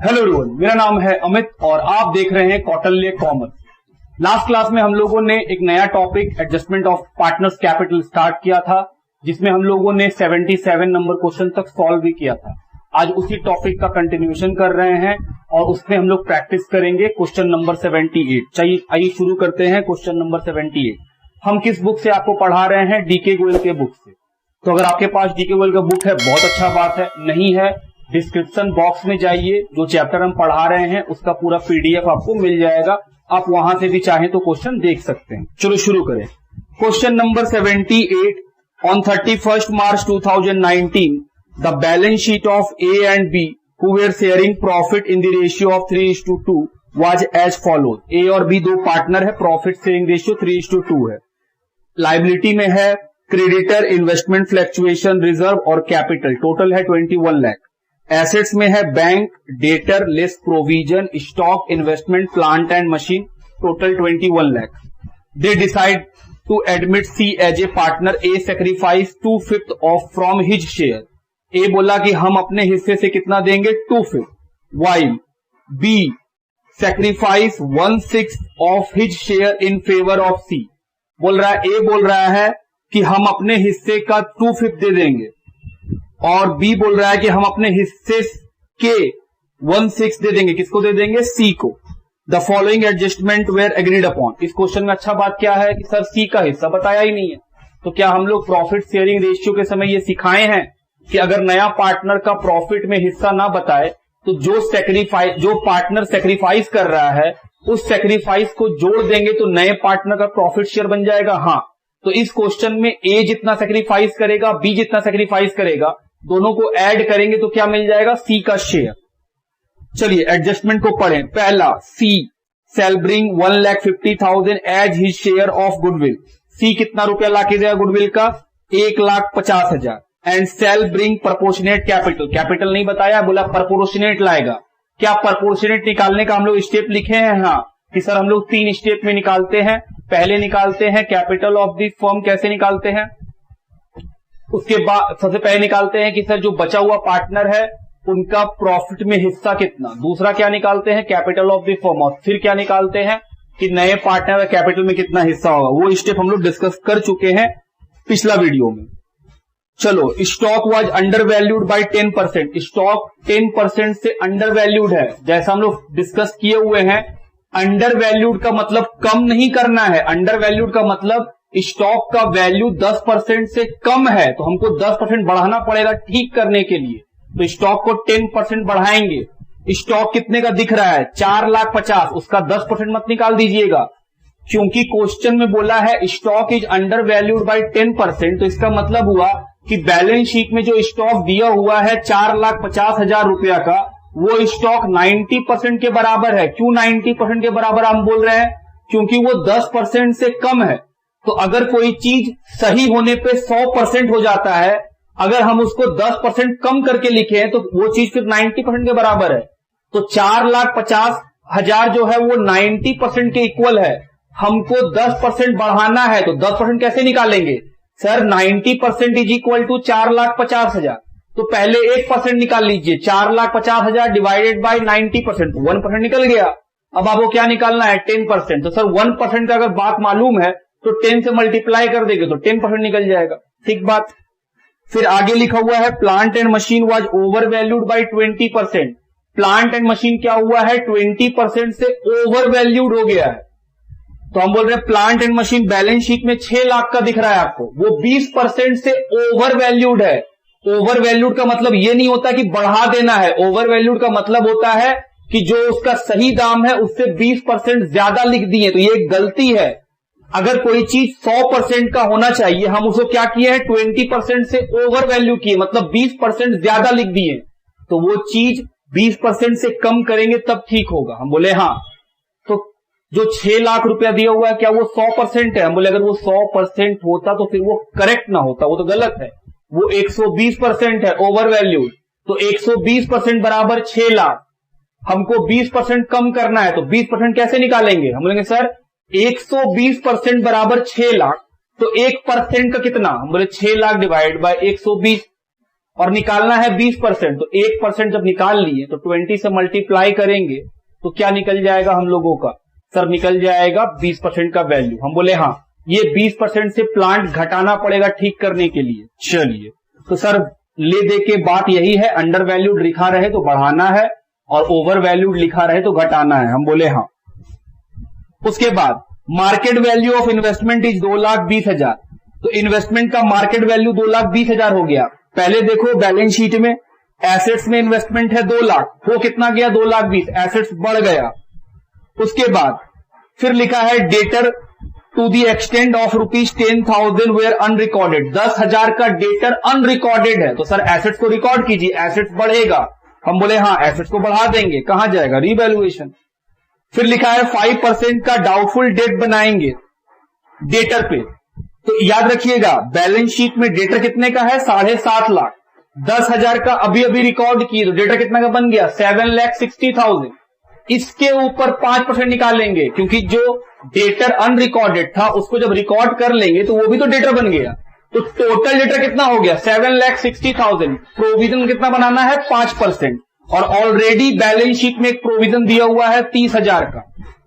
Hello everyone, मेरा नाम है अमित और आप देख रहे हैं कौटिल्य कॉमर्स। लास्ट क्लास में हम लोगों ने एक नया topic adjustment of partners capital start किया था, जिसमें हम लोगों ने 77 नंबर क्वेश्चन तक सॉल्व भी किया था। आज उसी टॉपिक का कंटिन्यूएशन कर रहे हैं और उसमें हम लोग प्रैक्टिस करेंगे क्वेश्चन नंबर 78। चलिए आइए शुरू करते हैं क्वेश्चन नंबर 78। हम किस बुक से आपको पढ़ा रहे हैं? डीके गोयल के बुक से। तो अगर आपके पास डीके गोयल का बुक है बहुत अच्छा बात है, नहीं है डिस्क्रिप्शन बॉक्स में जाइए, जो चैप्टर हम पढ़ा रहे हैं उसका पूरा पीडीएफ आपको मिल जाएगा, आप वहां से भी चाहें तो क्वेश्चन देख सकते हैं। चलो शुरू करें। Question number 78। On 31st March 2019 the balance sheet of A and B who were sharing profit in the ratio of 3:2 was as follows. A और बी दो पार्टनर है, प्रॉफिट शेयरिंग रेशियो 3:2 है। लाइबिलिटी में है क्रेडिटर, इन्वेस्टमेंट, फ्लक्चुएशन, रिजर्व और capital, total है 21 lakh. Assets में है bank, debtor, less provision, stock, investment, plant and machine, total 21 lakh. They decide to admit C as a partner. A sacrifice 2/5 of from his share. A बोला कि हम अपने हिस्से से कितना देंगे? 2/5। While B sacrifice 1/6 of his share in favour of C. बोल रहा है, ए बोल रहा है कि हम अपने हिस्से का 2/5 दे देंगे और बी बोल रहा है कि हम अपने हिस्से के 1/6 दे देंगे। किसको दे देंगे? सी को। The following adjustment were agreed upon. इस क्वेश्चन में अच्छा बात क्या है कि सर सी का हिस्सा बताया ही नहीं है। तो क्या हम लोग प्रॉफिट शेयरिंग रेशियो के समय ये सिखाए हैं कि अगर नया पार्टनर का प्रॉफिट में हिस्सा ना बताए तो जो पार्टनर सेक्रीफाइस कर रहा है उस सेक्रीफाइस को जोड़ देंगे तो नए पार्टनर का प्रॉफिट शेयर बन जाएगा। हाँ, तो इस क्वेश्चन में ए जितना सेक्रीफाइस करेगा, बी जितना सेक्रीफाइस करेगा, दोनों को ऐड करेंगे तो क्या मिल जाएगा? सी का शेयर। चलिए एडजस्टमेंट को पढ़ें। पहला, C shall bring 1,50,000 as his share of goodwill. C कितना रुपया ला के देगा गुडविल का? 1,50,000। And shall bring proportionate capital. Capital नहीं बताया, बोला प्रोपोर्शनेट लाएगा। क्या प्रोपोर्शनेट निकालने का हम लोग स्टेप लिखे हैं? हाँ, कि सर हम लोग 3 स्टेप में निकालते हैं। पहले निकालते हैं कैपिटल ऑफ द फर्म। कैसे निकालते हैं? उसके बाद सबसे पहले निकालते हैं कि सर जो बचा हुआ पार्टनर है उनका प्रॉफिट में हिस्सा कितना। दूसरा क्या निकालते हैं? Capital of the firm. और फिर क्या निकालते हैं कि नए पार्टनर का कैपिटल में कितना हिस्सा होगा। वो स्टेप हम लोग डिस्कस कर चुके हैं पिछला वीडियो में। चलो, stock was under valued by 10%। Stock 10% से अंडर वैल्यूड है। जैसा हम लोग डिस्कस किए हुए हैं, अंडर वैल्यूड का मतलब कम नहीं करना है। अंडर वैल्यूड का मतलब स्टॉक का वैल्यू 10% से कम है तो हमको 10% बढ़ाना पड़ेगा ठीक करने के लिए। तो स्टॉक को 10% बढ़ाएंगे। स्टॉक कितने का दिख रहा है? 4,50,000। उसका 10% मत निकाल दीजिएगा, क्योंकि क्वेश्चन में बोला है stock is under valued by 10%। तो इसका मतलब हुआ कि बैलेंस शीट में जो स्टॉक दिया हुआ है 4,50,000 रुपया का, वो स्टॉक 90% के बराबर है। क्यों 90% के बराबर हम बोल रहे हैं? क्योंकि वो 10% से कम है। तो अगर कोई चीज सही होने पे 100% हो जाता है, अगर हम उसको 10% कम करके लिखे तो वो चीज फिर 90% के बराबर है। तो 4,50,000 जो है वो 90% के इक्वल है। हमको 10% बढ़ाना है तो 10% कैसे निकालेंगे? Sir 90% is equal to 4,50,000। तो पहले 1% निकाल लीजिए। 4,50,000 डिवाइडेड बाई 90%, 1% निकल गया। अब आपको क्या निकालना है? 10%। तो सर 1% का अगर बात मालूम है तो 10 से मल्टीप्लाई कर देंगे तो 10% निकल जाएगा। ठीक बात। फिर आगे लिखा हुआ है plant and machine was over valued by 20%। Plant and machine क्या हुआ है? 20% से ओवर वैल्यूड हो गया है। तो हम बोल रहे हैं plant and machine balance sheet में 6 लाख का दिख रहा है आपको, वो 20% से ओवर वैल्यूड है। ओवर वैल्यूड का मतलब ये नहीं होता कि बढ़ा देना है। ओवर वैल्यूड का मतलब होता है कि जो उसका सही दाम है उससे 20% ज्यादा लिख दिए, तो ये एक गलती है। अगर कोई चीज 100% का होना चाहिए, हम उसको क्या किए हैं? 20% से ओवर वैल्यू किए, मतलब 20% ज्यादा लिख दिए। तो वो चीज 20% से कम करेंगे तब ठीक होगा। हम बोले हाँ। तो जो 6 लाख रुपया दिया हुआ है क्या वो 100% है? हम बोले अगर वो 100% होता तो फिर वो करेक्ट ना होता, वो तो गलत है। वो 120% है ओवर वैल्यू। तो 120% बराबर 6 लाख। हमको 20% कम करना है तो 20% कैसे निकालेंगे? हम बोलेंगे सर 120% बराबर 6 लाख। तो 1% का कितना? हम बोले 6 लाख डिवाइड बाय 120। और निकालना है 20%, तो 1% जब निकाल लिए तो 20 से मल्टीप्लाई करेंगे तो क्या निकल जाएगा हम लोगों का? सर निकल जाएगा 20% का वैल्यू। हम बोले हाँ, ये 20% से प्लांट घटाना पड़ेगा ठीक करने के लिए। चलिए, तो सर ले दे के बात यही है, अंडर वैल्यूड लिखा रहे तो बढ़ाना है और ओवर वैल्यूड लिखा रहे तो घटाना है। हम बोले हाँ। उसके बाद market value of investment is 2,20,000, तो इन्वेस्टमेंट का मार्केट वैल्यू 2,20,000 हो गया। पहले देखो बैलेंस शीट में एसेट्स में इन्वेस्टमेंट है 2 लाख, वो कितना गया? 2,20,000, एसेट्स बढ़ गया। उसके बाद फिर लिखा है debtor to the extent of ₹10,000 were unrecorded, 10,000 का डेटर अनरिकॉर्डेड है, तो सर एसेट्स को रिकॉर्ड कीजिए, एसेट्स बढ़ेगा। हम बोले हाँ, एसेट्स को बढ़ा देंगे। कहां जाएगा? रीवैल्यूएशन। फिर लिखा है 5% का डाउटफुल डेट बनाएंगे डेटर पे, तो याद रखिएगा बैलेंस शीट में डेटर कितने का है? 7.5 लाख। 10,000 का अभी अभी रिकॉर्ड किए तो डेटर कितना का बन गया? 7,60,000। इसके ऊपर 5% निकालेंगे, क्योंकि जो डेटर अनरिकॉर्डेड था उसको जब रिकॉर्ड कर लेंगे तो वो भी तो डेटर बन गया। तो टोटल डेटर कितना हो गया? 7,60,000। प्रोविजन कितना बनाना है? 5%, और ऑलरेडी बैलेंस शीट में एक प्रोविजन दिया हुआ है 30,000 का,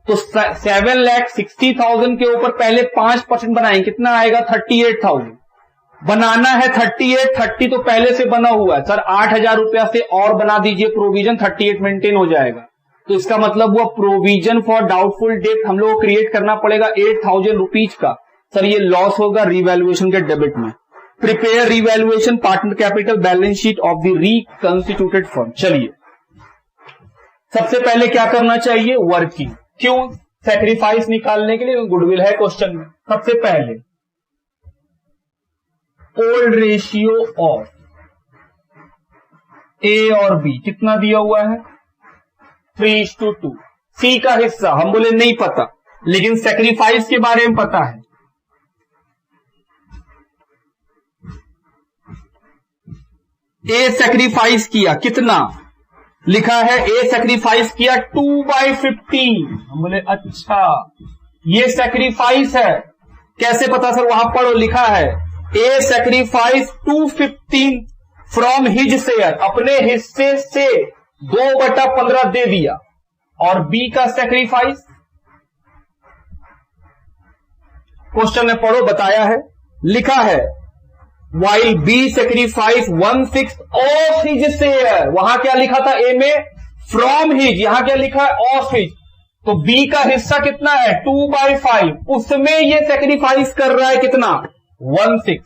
तो 7,60,000 के ऊपर पहले 5% बनाएंगे, कितना आएगा? 38,000। बनाना है 30 तो पहले से बना हुआ है। सर 8,000 रुपया से और बना दीजिए प्रोविजन, 38 मेंटेन हो जाएगा। तो इसका मतलब हुआ प्रोविजन फॉर डाउटफुल डेट हम लोग को क्रिएट करना पड़ेगा 8,000 रुपीज का। सर ये लॉस होगा रीवैल्यूएशन के डेबिट में। Prepare revaluation partner capital balance sheet of the reconstituted firm. चलिए, सबसे पहले क्या करना चाहिए? वर्किंग। क्यों? सैक्रिफाइस निकालने के लिए, गुडविल है क्वेश्चन में। सबसे पहले ओल्ड रेशियो ऑफ ए और बी कितना दिया हुआ है? 3:2। सी का हिस्सा हम बोले नहीं पता, लेकिन सैक्रिफाइस के बारे में पता है। ए सैक्रिफाइस किया कितना? लिखा है ए सैक्रिफाइस किया 2/15। हम बोले अच्छा ये सैक्रिफाइस है, कैसे पता? सर वहां पढ़ो, लिखा है ए सैक्रिफाइस 215 फ्रॉम हिज शेयर, अपने हिस्से से 2/15 दे दिया। और बी का सैक्रिफाइस क्वेश्चन में पढ़ो, बताया है, लिखा है while B sacrifice 1/6 of his share, वहां क्या लिखा था? ए में from his, यहां क्या लिखा है? of his। तो B का हिस्सा कितना है? 2/5, उसमें ये सैक्रिफाइस कर रहा है कितना? 1/6।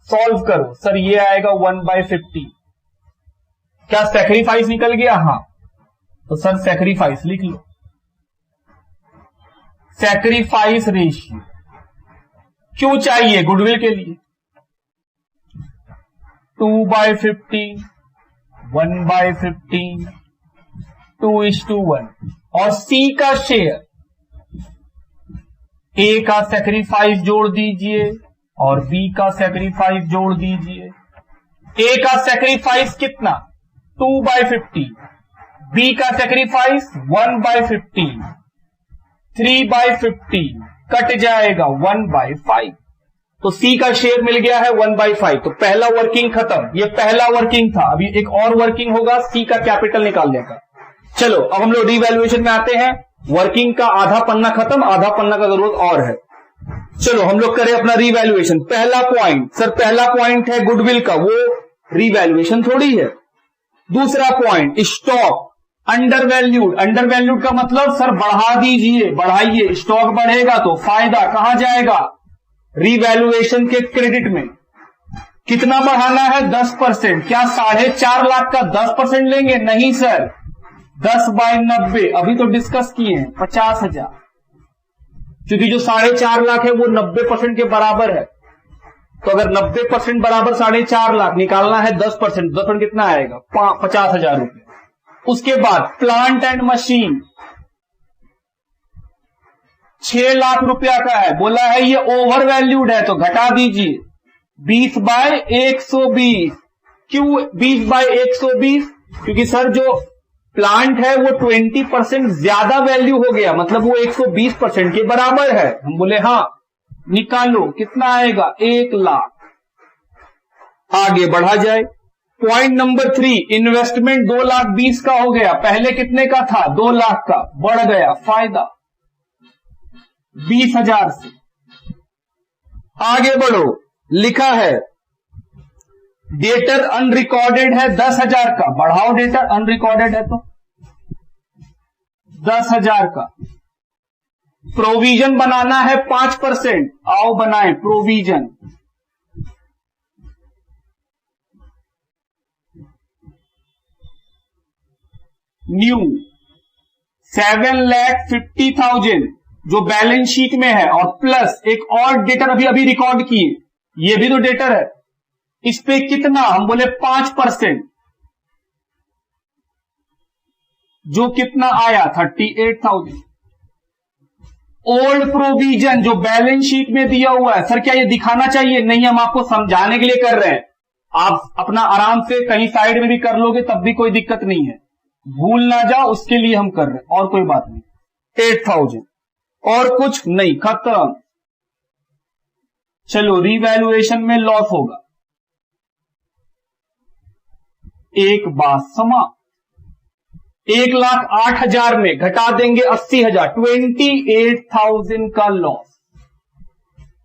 सॉल्व करो, सर ये आएगा 1/50। क्या सैक्रिफाइस निकल गया? हाँ, तो सर सैक्रिफाइस लिख लो। सैक्रिफाइस रेशियो क्यों चाहिए? गुडविल के लिए। 2/15, 1/15, 2:1। और सी का शेयर, ए का सैक्रिफाइस जोड़ दीजिए और बी का सैक्रिफाइस जोड़ दीजिए। ए का सैक्रिफाइस कितना? 2/50। बी का सैक्रिफाइस 1/15, 3/15 कट जाएगा 1/5, तो सी का शेयर मिल गया है 1/5। तो पहला वर्किंग खत्म, ये पहला वर्किंग था। अभी एक और वर्किंग होगा सी का कैपिटल निकालने का। चलो अब हम लोग रिवैल्यूएशन में आते हैं। वर्किंग का आधा पन्ना खत्म, आधा पन्ना का जरूरत और है। चलो हम लोग करें अपना रिवैल्यूएशन। पहला पॉइंट, सर पहला पॉइंट है गुडविल का, वो रिवैल्यूएशन थोड़ी है। दूसरा point stock under valued. Under valued का मतलब सर बढ़ा दीजिए, बढ़ाइए, स्टॉक बढ़ेगा तो फायदा कहां जाएगा? रिवैल्यूएशन के क्रेडिट में। कितना बढ़ाना है? 10%। क्या 4.5 लाख का 10% लेंगे? नहीं सर, 10/90 अभी तो डिस्कस किए हैं, 50,000, क्योंकि जो 4.5 लाख है वो 90% के बराबर है। तो अगर 90% बराबर 4.5 लाख निकालना है 10%, 10% कितना आएगा? 50,000 रुपये। उसके बाद प्लांट एंड मशीन 6 लाख रुपया का है, बोला है ये ओवर वैल्यूड है तो घटा दीजिए 20/120। क्यों 20/120? क्योंकि सर जो प्लांट है वो 20% ज्यादा वैल्यू हो गया, मतलब वो 120% के बराबर है। हम बोले हाँ, निकालो, कितना आएगा? 1 लाख। आगे बढ़ा जाए। पॉइंट नंबर 3, इन्वेस्टमेंट 2,20,000 का हो गया, पहले कितने का था 2 लाख का, बढ़ गया फायदा 20,000 से। आगे बढ़ो, लिखा है डेटर अनरिकॉर्डेड है 10,000 का, बढ़ाओ, डेटर अनरिकॉर्डेड है तो 10,000 का। प्रोविजन बनाना है 5%, आओ बनाएं प्रोविजन। न्यू 7,50,000 जो बैलेंस शीट में है, और प्लस एक और डेटर अभी रिकॉर्ड किए, ये भी तो डेटर है, इस पे कितना, हम बोले 5%, जो कितना आया 38,000। ओल्ड प्रोविजन जो बैलेंस शीट में दिया हुआ है, सर क्या ये दिखाना चाहिए? नहीं, हम आपको समझाने के लिए कर रहे हैं, आप अपना आराम से कहीं साइड में भी कर लोगे तब भी कोई दिक्कत नहीं है, भूल ना जाओ, उसके लिए हम कर रहे हैं, और कोई बात नहीं। 8,000 और कुछ नहीं, खत्म। चलो रिवैल्यूएशन में लॉस होगा, एक बात समा, 1,08,000 में घटा देंगे 80,000, 28,000 का लॉस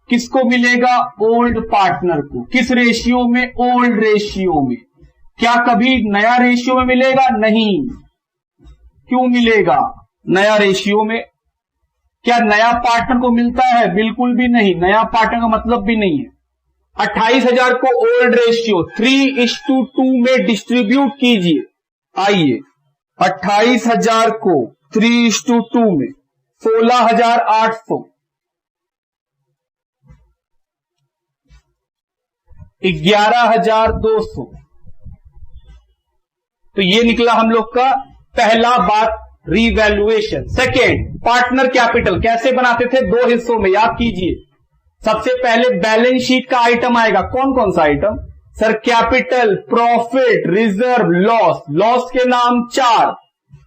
किसको मिलेगा? ओल्ड पार्टनर को। किस रेशियो में? ओल्ड रेशियो में। क्या कभी नया रेशियो में मिलेगा? नहीं। क्यों मिलेगा नया रेशियो में? क्या नया पार्टनर को मिलता है? बिल्कुल भी नहीं, नया पार्टनर का मतलब भी नहीं है। 28,000 को ओल्ड रेशियो 3:2 में डिस्ट्रीब्यूट कीजिए। आइए 28,000 को 3:2 में 16,800, 11,200, तो ये निकला हम लोग का पहला बात, रीवैल्यूएशन। सेकेंड, पार्टनर कैपिटल कैसे बनाते थे? 2 हिस्सों में, याद कीजिए। सबसे पहले बैलेंस शीट का आइटम आएगा, कौन कौन सा item? Sir capital, profit, reserve, loss. Loss के नाम 4,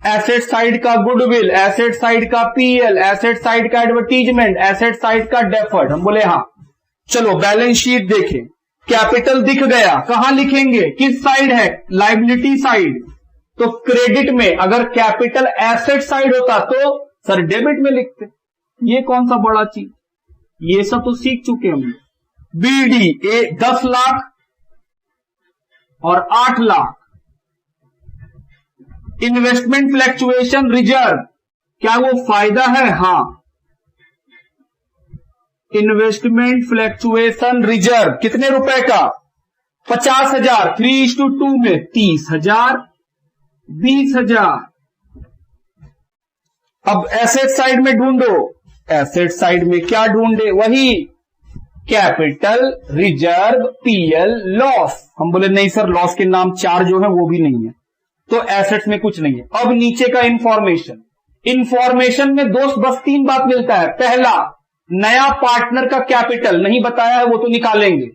एसेट साइड का गुडविल, एसेट साइड का पीएल, एसेट साइड का एडवर्टीजमेंट, एसेट साइड का डेफर्ड। हम बोले हाँ। चलो बैलेंस शीट देखें, कैपिटल दिख गया, कहां लिखेंगे? किस साइड है? Liability side. तो क्रेडिट में, अगर कैपिटल एसेट साइड होता तो सर डेबिट में लिखते। ये कौन सा बड़ा चीज, ये सब तो सीख चुके हम। बीडी 10 लाख और 8 लाख। इन्वेस्टमेंट फ्लैक्चुएशन रिजर्व, क्या वो फायदा है? हां। इन्वेस्टमेंट फ्लैक्चुएशन रिजर्व कितने रुपए का? 50,000, 3:2 में 30,000, 20,000। अब एसेट साइड में ढूंढो, एसेट साइड में क्या ढूंढे? वही कैपिटल, रिजर्व, पीएल, लॉस। हम बोले नहीं सर, लॉस के नाम 4 जो है वो भी नहीं है, तो एसेट्स में कुछ नहीं है। अब नीचे का इंफॉर्मेशन, इंफॉर्मेशन में दोस्त बस 3 बात मिलता है। पहला, नया पार्टनर का कैपिटल नहीं बताया है, वो तो निकालेंगे।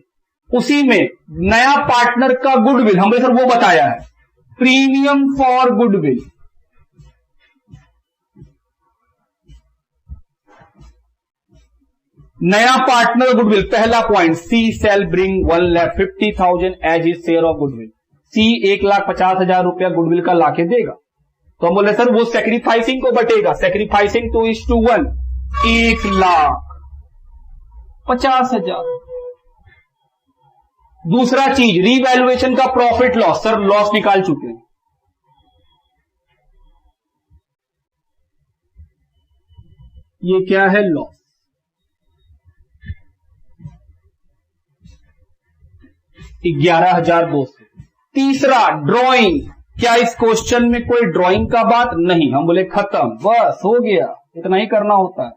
उसी में नया पार्टनर का गुडविल, हमने सर वो बताया है, प्रीमियम फॉर गुडविल। नया पार्टनर गुडविल, पहला point, C shall bring 1,50,000 as his share of goodwill. C 1,50,000 रुपया गुडविल का लाके देगा, तो हम बोले सर वो सेक्रीफाइसिंग को बटेगा, सेक्रीफाइसिंग 2:1, 1,50,000। दूसरा चीज, रीवैल्यूएशन का प्रॉफिट लॉस, सर लॉस निकाल चुके हैं, ये क्या है? लॉस। $11,200। तीसरा, ड्राइंग, क्या इस क्वेश्चन में कोई ड्राइंग का बात? नहीं। हम बोले खत्म, बस हो गया, इतना ही करना होता है।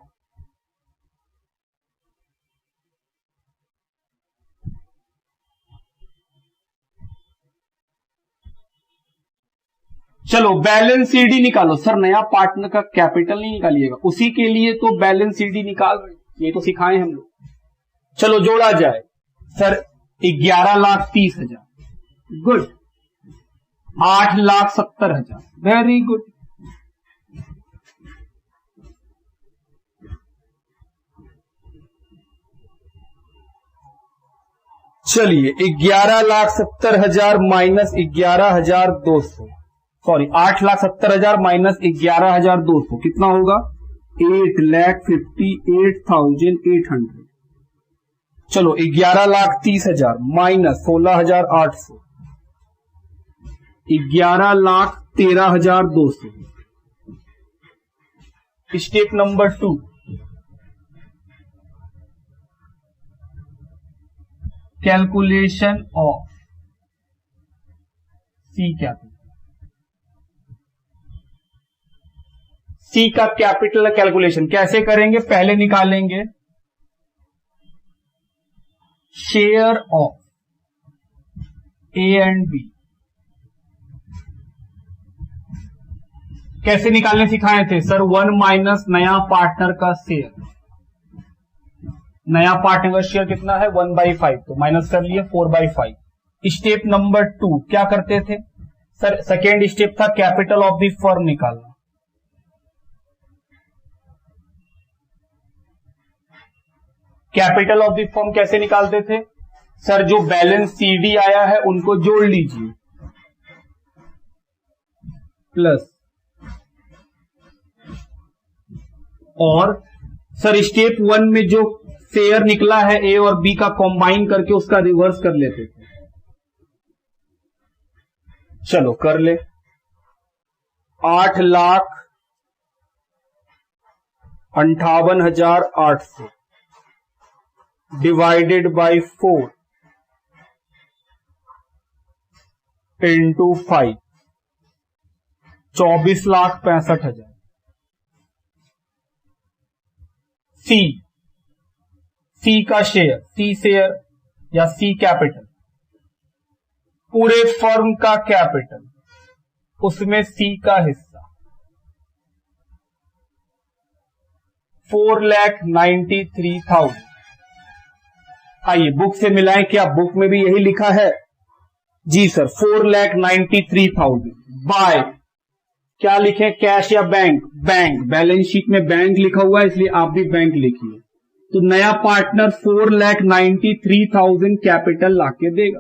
चलो बैलेंस सीडी निकालो। सर नया पार्टनर का कैपिटल नहीं निकालिएगा, उसी के लिए तो बैलेंस सीडी निकाल रहे, ये तो सिखाए हम लोग। चलो जोड़ा जाए, सर 11,30,000, गुड। 8,70,000, very good. चलिए 11,70,000 माइनस 11,200, सॉरी 8,70,000 माइनस 11,200 कितना होगा? 8,58,800। चलो 11,30,000 minus 16,800, 11,13,200। Step number 2, calculation of C capital. C का कैपिटल कैलकुलेशन कैसे करेंगे? पहले निकालेंगे share of A and B. कैसे निकालने सिखाए थे सर? 1 माइनस नया पार्टनर का शेयर। नया पार्टनर का शेयर कितना है? 1/5, तो माइनस कर लिए 4/5। स्टेप नंबर 2 क्या करते थे सर? सेकेंड स्टेप था कैपिटल ऑफ द फर्म निकालना। कैपिटल ऑफ द फर्म कैसे निकालते थे सर? जो बैलेंस सीडी आया है उनको जोड़ लीजिए, प्लस, और सर स्टेप 1 में जो शेयर निकला है ए और बी का कॉम्बाइन करके उसका रिवर्स कर लेते थे। चलो कर ले। 8,58,800 डिवाइडेड बाई 4 इंटू 5, 24,65,000। सी का शेयर, सी शेयर या सी कैपिटल, पूरे फर्म का कैपिटल, उसमें सी का हिस्सा 4,93,000। आइए बुक से मिलाएं, क्या बुक में भी यही लिखा है? जी सर, 4,93,000 बाय क्या लिखें? कैश या बैंक? बैंक। बैलेंस शीट में बैंक लिखा हुआ है इसलिए आप भी बैंक लिखिए। तो नया पार्टनर 4,93,000 कैपिटल लाके देगा।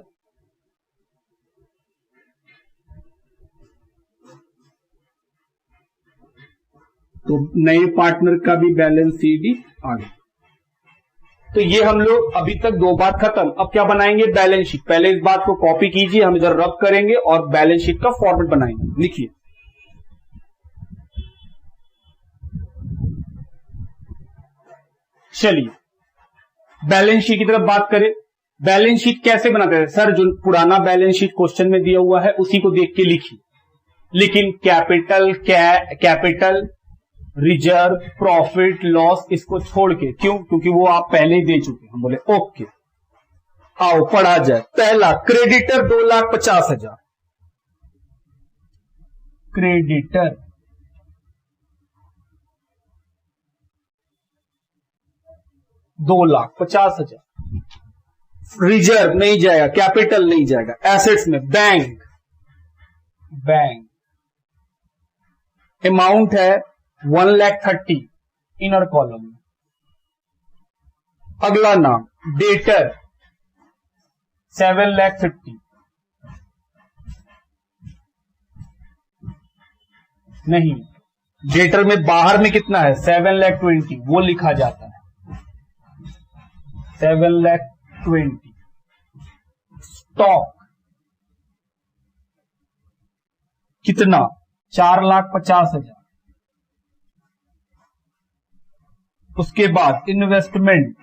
तो नए पार्टनर का भी बैलेंस सीडी आ गया। तो ये हम लोग अभी तक 2 बात खत्म। अब क्या बनाएंगे? Balance sheet. पहले इस बात को कॉपी कीजिए, हम इधर रब करेंगे और बैलेंस शीट का फॉर्मेट बनाएंगे। लिखिए, चलिए बैलेंस शीट की तरफ बात करें। बैलेंस शीट कैसे बनाते हैं सर? जो पुराना बैलेंस शीट क्वेश्चन में दिया हुआ है उसी को देख के लिखिए, लेकिन कैपिटल, रिजर्व, प्रॉफिट, लॉस इसको छोड़ के। क्यों? क्योंकि वो आप पहले ही दे चुके। हम बोले ओके, आओ पढ़ा जाए। पहला क्रेडिटर 2,50,000, क्रेडिटर 2,50,000। रिजर्व नहीं जाएगा, कैपिटल नहीं जाएगा। एसेट्स में बैंक अमाउंट है 1,30,000 इनर कॉलम में। अगला नाम डेटर 7,50,000, नहीं, डेटर में बाहर में कितना है? 7,20,000, वो लिखा जाता है 7,20,000। स्टॉक कितना? 4,50,000। उसके बाद investment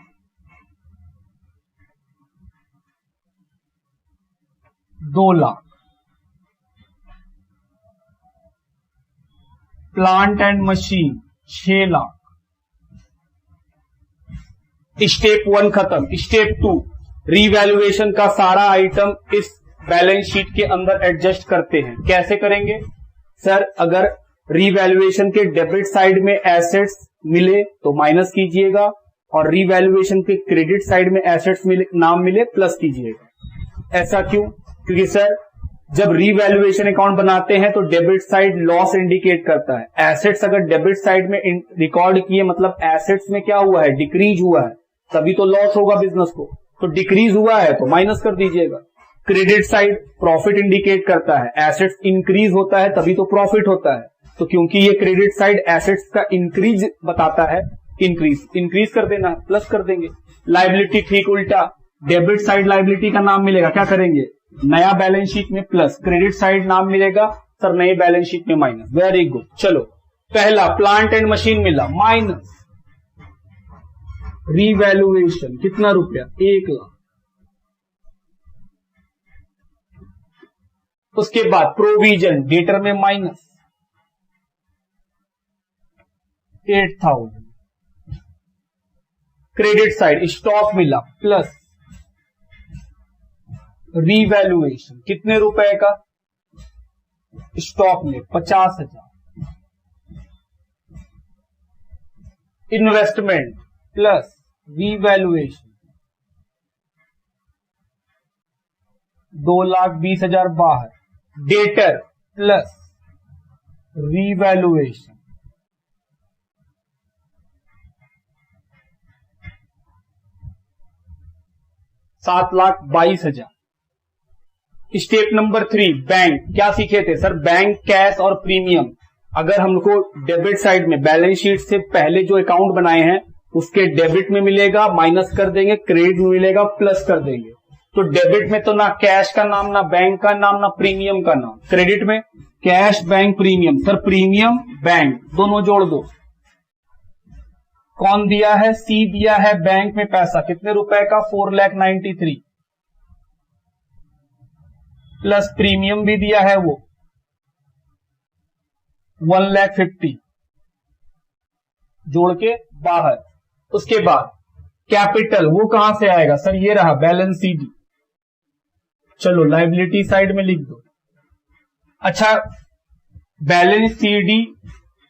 2,00,000। Plant and machine 6,00,000। Step 1 खत्म। स्टेप 2 रीवैल्यूएशन का सारा आइटम इस बैलेंस शीट के अंदर एडजस्ट करते हैं। कैसे करेंगे सर? अगर रीवैल्यूएशन के डेबिट साइड में एसेट्स मिले तो माइनस कीजिएगा, और रीवैल्यूएशन के क्रेडिट साइड में एसेट्स मिले, नाम मिले, प्लस कीजिएगा। ऐसा क्यों? क्योंकि सर जब रीवैल्यूएशन अकाउंट बनाते हैं तो डेबिट साइड लॉस इंडिकेट करता है। एसेट्स अगर डेबिट साइड में रिकॉर्ड किए मतलब एसेट्स में क्या हुआ है? डिक्रीज हुआ है, तभी तो लॉस होगा बिजनेस को। तो डिक्रीज हुआ है तो माइनस कर दीजिएगा। क्रेडिट साइड प्रॉफिट इंडिकेट करता है, एसेट्स इंक्रीज होता है तभी तो प्रॉफिट होता है, तो क्योंकि ये क्रेडिट साइड एसेट्स का इंक्रीज बताता है, इंक्रीज कर देना है, प्लस कर देंगे। लायबिलिटी ठीक उल्टा, डेबिट साइड लायबिलिटी का नाम मिलेगा, क्या करेंगे, नया बैलेंस शीट में प्लस, क्रेडिट साइड नाम मिलेगा सर नए बैलेंस शीट में माइनस। Very good. चलो पहला प्लांट एंड मशीन मिला माइनस, रीवैल्यूएशन कितना रुपया, 1 लाख। उसके बाद प्रोविजन डेटर में माइनस 8,000। क्रेडिट साइड स्टॉक मिला प्लस, रीवैल्यूएशन कितने रुपए का, स्टॉक में 50,000। इन्वेस्टमेंट प्लस, रीवैल्यूएशन 2,20,000 बाहर। Debtor plus, revaluation 7,22,000। Step number 3 bank, क्या सीखे थे सर, बैंक, कैश और प्रीमियम। अगर हमको डेबिट साइड में बैलेंस शीट से पहले जो अकाउंट बनाए हैं उसके डेबिट में मिलेगा माइनस कर देंगे, क्रेडिट में मिलेगा प्लस कर देंगे। तो डेबिट में तो ना कैश का नाम, ना बैंक का नाम, ना प्रीमियम का नाम। क्रेडिट में cash, bank, premium. Sir premium bank दोनों जोड़ दो। कौन दिया है, सी दिया है बैंक में पैसा, कितने रुपए का, 4,93,000 प्लस प्रीमियम भी दिया है वो 1,50,000 जोड़ के बाहर। उसके बाद कैपिटल वो कहां से आएगा सर, ये रहा बैलेंस सीडी। चलो लायबिलिटी साइड में लिख दो। अच्छा बैलेंस सीडी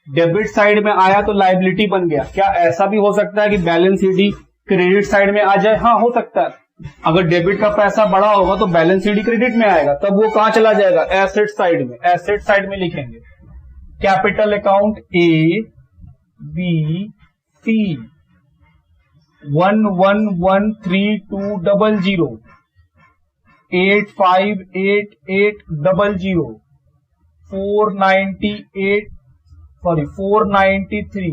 डेबिट साइड में आया तो लायबिलिटी बन गया, क्या ऐसा भी हो सकता है कि बैलेंस सीडी क्रेडिट साइड में आ जाए, हाँ हो सकता है। अगर डेबिट का पैसा बड़ा होगा तो बैलेंस सीडी क्रेडिट में आएगा, तब वो कहां चला जाएगा, एसेट साइड में। एसेट साइड में लिखेंगे capital account A B C 1113200 858800 493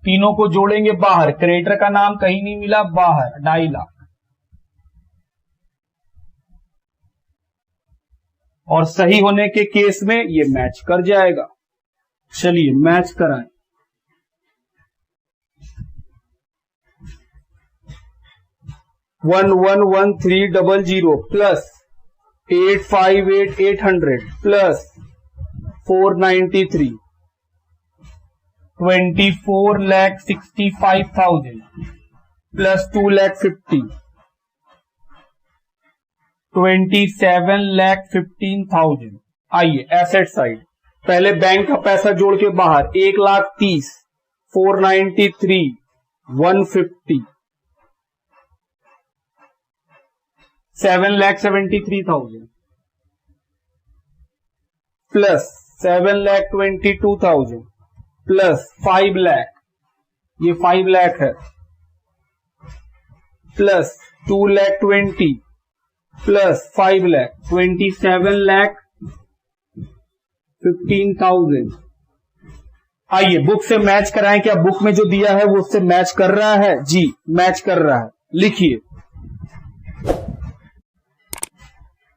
तीनों को जोड़ेंगे बाहर, क्रेडिटर का नाम कहीं नहीं मिला, बाहर 2.5 लाख। और सही होने के केस में ये मैच कर जाएगा। चलिए मैच कराएं। $1,113,000 प्लस 858,800 प्लस 493 24,65,000 प्लस 2,50,000 27,15,000। आइए एसेट साइड, पहले बैंक का पैसा जोड़ के बाहर 1,30,000 493 150 7,73,000 प्लस 7,22,000 प्लस 5 लाख, ये 5 लाख है, प्लस 2,20,000 प्लस 5 लाख 27,15,000। आइए बुक से मैच कराएं, क्या बुक में जो दिया है वो उससे मैच कर रहा है, जी मैच कर रहा है। लिखिए।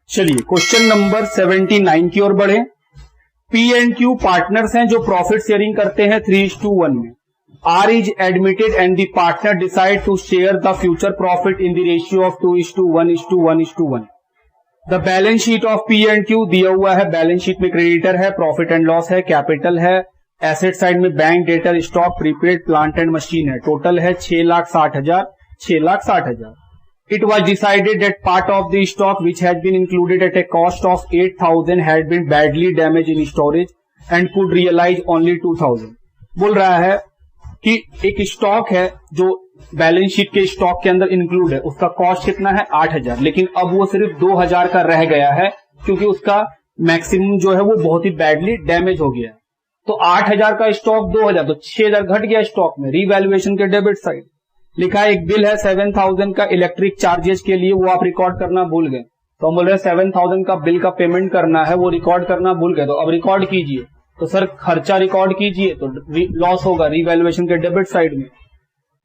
चलिए क्वेश्चन नंबर 79 की ओर बढ़े। पी एंड क्यू पार्टनर्स हैं जो प्रॉफिट शेयरिंग करते हैं 3:1 में। R is admitted and the partner decide to share the future profit in the ratio of 2:1:1:1। The balance sheet of P and Q दिया हुआ है, बैलेंस शीट में creditor है, प्रॉफिट एंड लॉस है, capital है, एसेट साइड में bank, debtor, stock, prepaid, plant and machine है। Total है 6,60,000। 6,60,000। It was decided that part of the stock which had been included at a cost of 8,000 had been badly damaged in storage and could realize only 2,000। बोल रहा है कि एक stock है जो balance sheet के स्टॉक के अंदर इंक्लूड है, उसका कॉस्ट कितना है 8,000, लेकिन अब वो सिर्फ 2,000 का रह गया है क्योंकि उसका मैक्सिमम जो है वो बहुत ही बैडली डैमेज हो गया है। तो 8,000 का स्टॉक 2,000, तो 6,000 घट गया स्टॉक में, रीवैल्यूएशन के डेबिट साइड। लिखा है एक बिल है 7000 का इलेक्ट्रिक चार्जेस के लिए, वो आप रिकॉर्ड करना भूल गए। तो हम बोल रहे हैं 7000 का बिल का पेमेंट करना है, वो रिकॉर्ड करना भूल गए, तो अब रिकॉर्ड कीजिए। तो सर खर्चा रिकॉर्ड कीजिए, तो लॉस होगा रीवैल्यूएशन के डेबिट साइड में।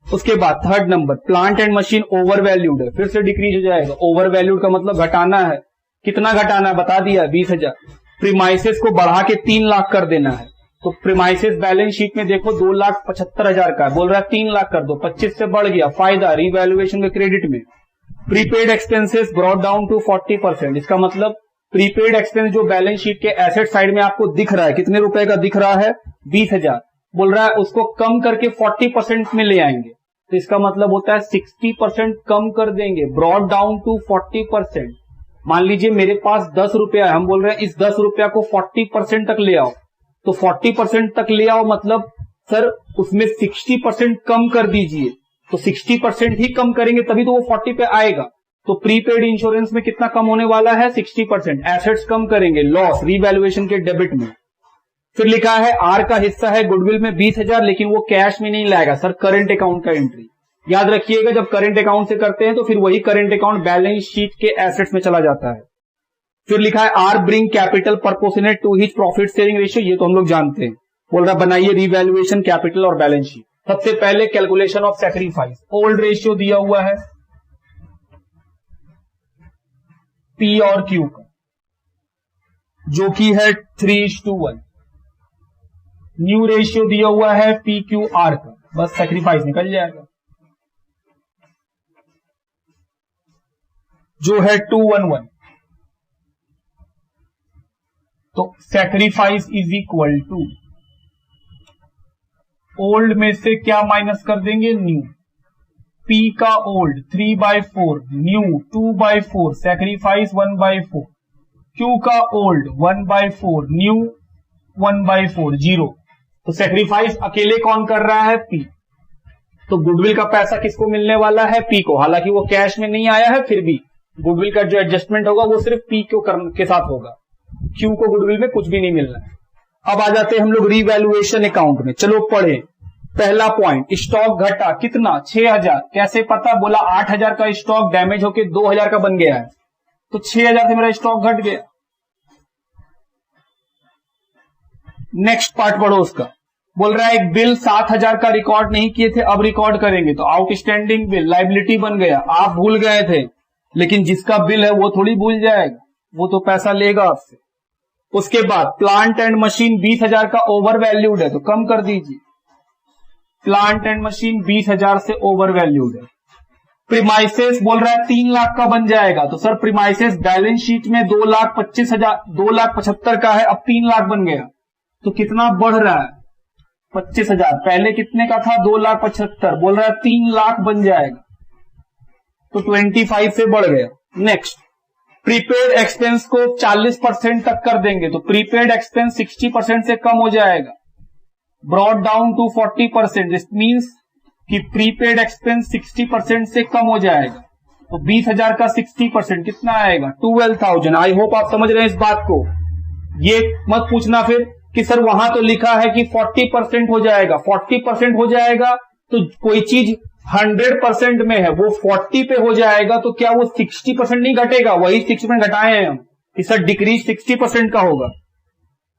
उसके बाद third number, plant and machine hour valued है, फिर से डिक्रीज हो जाएगा। ओवर वैल्यूड का मतलब घटाना है, कितना घटाना है बता दिया 20,000। प्रीमाइसेस को बढ़ा के 3 लाख कर देना है, तो प्रीमाइसेस बैलेंस शीट में देखो 2,75,000 का है, बोल रहा है 3 लाख कर दो, 25 से बढ़ गया, फायदा रीवैल्यूएशन के क्रेडिट में। Prepaid expenses brought down to 40%, इसका मतलब प्रीपेड एक्सपेंस जो बैलेंस शीट के एसेट साइड में आपको दिख रहा है, कितने रुपए का दिख रहा है 20,000, बोल रहा है उसको कम करके 40% में ले आएंगे, तो इसका मतलब होता है 60% कम कर देंगे, ब्रॉट डाउन टू 40%। मान लीजिए मेरे पास 10 रुपया है, हम बोल रहे हैं इस 10 रुपया को 40% तक ले आओ, तो 40% तक ले आओ मतलब सर उसमें 60% कम कर दीजिए, तो 60% ही कम करेंगे तभी तो वो 40 पे आएगा। तो प्रीपेड इंश्योरेंस में कितना कम होने वाला है 60%, एसेट्स कम करेंगे, लॉस रीवैल्यूएशन के डेबिट में। फिर लिखा है आर का हिस्सा है गुडविल में 20,000, लेकिन वो कैश में नहीं लाएगा सर, करंट अकाउंट का एंट्री। याद रखिएगा जब करंट अकाउंट से करते हैं तो फिर वही करंट अकाउंट बैलेंस शीट के एसेट्स में चला जाता है। फिर लिखा है are bring capital proportionate to his profit sharing ratio, ये तो हम लोग जानते हैं। बोल रहा बनाइए रीवैल्यूएशन कैपिटल और बैलेंस शीट। सबसे पहले calculation of sacrifice, old ratio दिया हुआ है पी और क्यू का, जो कि है 3:1। न्यू रेशियो दिया हुआ है पी क्यू आर का, बस सैक्रिफाइस निकल जाएगा, जो है 2:1:1। तो sacrifice is equal to old में से क्या माइनस कर देंगे, न्यू। पी का ओल्ड 3/4, न्यू 2/4, सैक्रिफाइस 1/4। क्यू का ओल्ड 1/4, न्यू 1/4, 0। तो सैक्रिफाइस अकेले कौन कर रहा है, पी। तो गुडविल का पैसा किसको मिलने वाला है, पी को। हालांकि वो कैश में नहीं आया है, फिर भी गुडविल का जो एडजस्टमेंट होगा वो सिर्फ पी के साथ होगा, क्यू को गुडविल में कुछ भी नहीं मिलना है। अब आ जाते हैं हम लोग रीवैल्यूएशन अकाउंट में। चलो पढ़े। पहला पॉइंट, स्टॉक घटा कितना 6,000, कैसे पता, बोला 8,000 का स्टॉक डैमेज होके 2,000 का बन गया है, तो 6,000 से मेरा स्टॉक घट गया। नेक्स्ट पार्ट पढ़ो उसका। बोल रहा है एक बिल 7,000 का रिकॉर्ड नहीं किए थे, अब रिकॉर्ड करेंगे, तो आउटस्टैंडिंग बिल लायबिलिटी बन गया। आप भूल गए थे, लेकिन जिसका बिल है वो थोड़ी भूल जाएगा, वो तो पैसा लेगा आपसे। उसके बाद प्लांट एंड मशीन 20,000 का ओवर वैल्यूड है, तो कम कर दीजिए। प्लांट एंड मशीन 20,000 से ओवर वैल्यूड है। प्रीमाइसेस बोल रहा है 3 लाख का बन जाएगा, तो सर प्रीमाइसेस बैलेंस शीट में 2,25,000 का है, अब 3 लाख बन गया, तो कितना बढ़ रहा है 25,000। पहले कितने का था 2,75,000, बोल रहा है 3 लाख बन जाएगा, तो 25 से बढ़ गया। नेक्स्ट, प्रीपेड एक्सपेंस को 40% तक कर देंगे, तो प्रीपेड एक्सपेंस 60% से कम हो जाएगा, brought down to 40%। This means कि प्रीपेड एक्सपेंस 60% से कम हो जाएगा, तो 20,000 का 60% कितना आएगा 12,000। आई होप आप समझ रहे हैं इस बात को। ये मत पूछना फिर कि सर वहां तो लिखा है कि 40% हो जाएगा, 40% हो जाएगा तो कोई चीज 100% में है, वो 40 पे हो जाएगा, तो क्या वो 60% नहीं घटेगा, वही 60% घटाए हैं हम कि सर डिक्रीज 60% का होगा।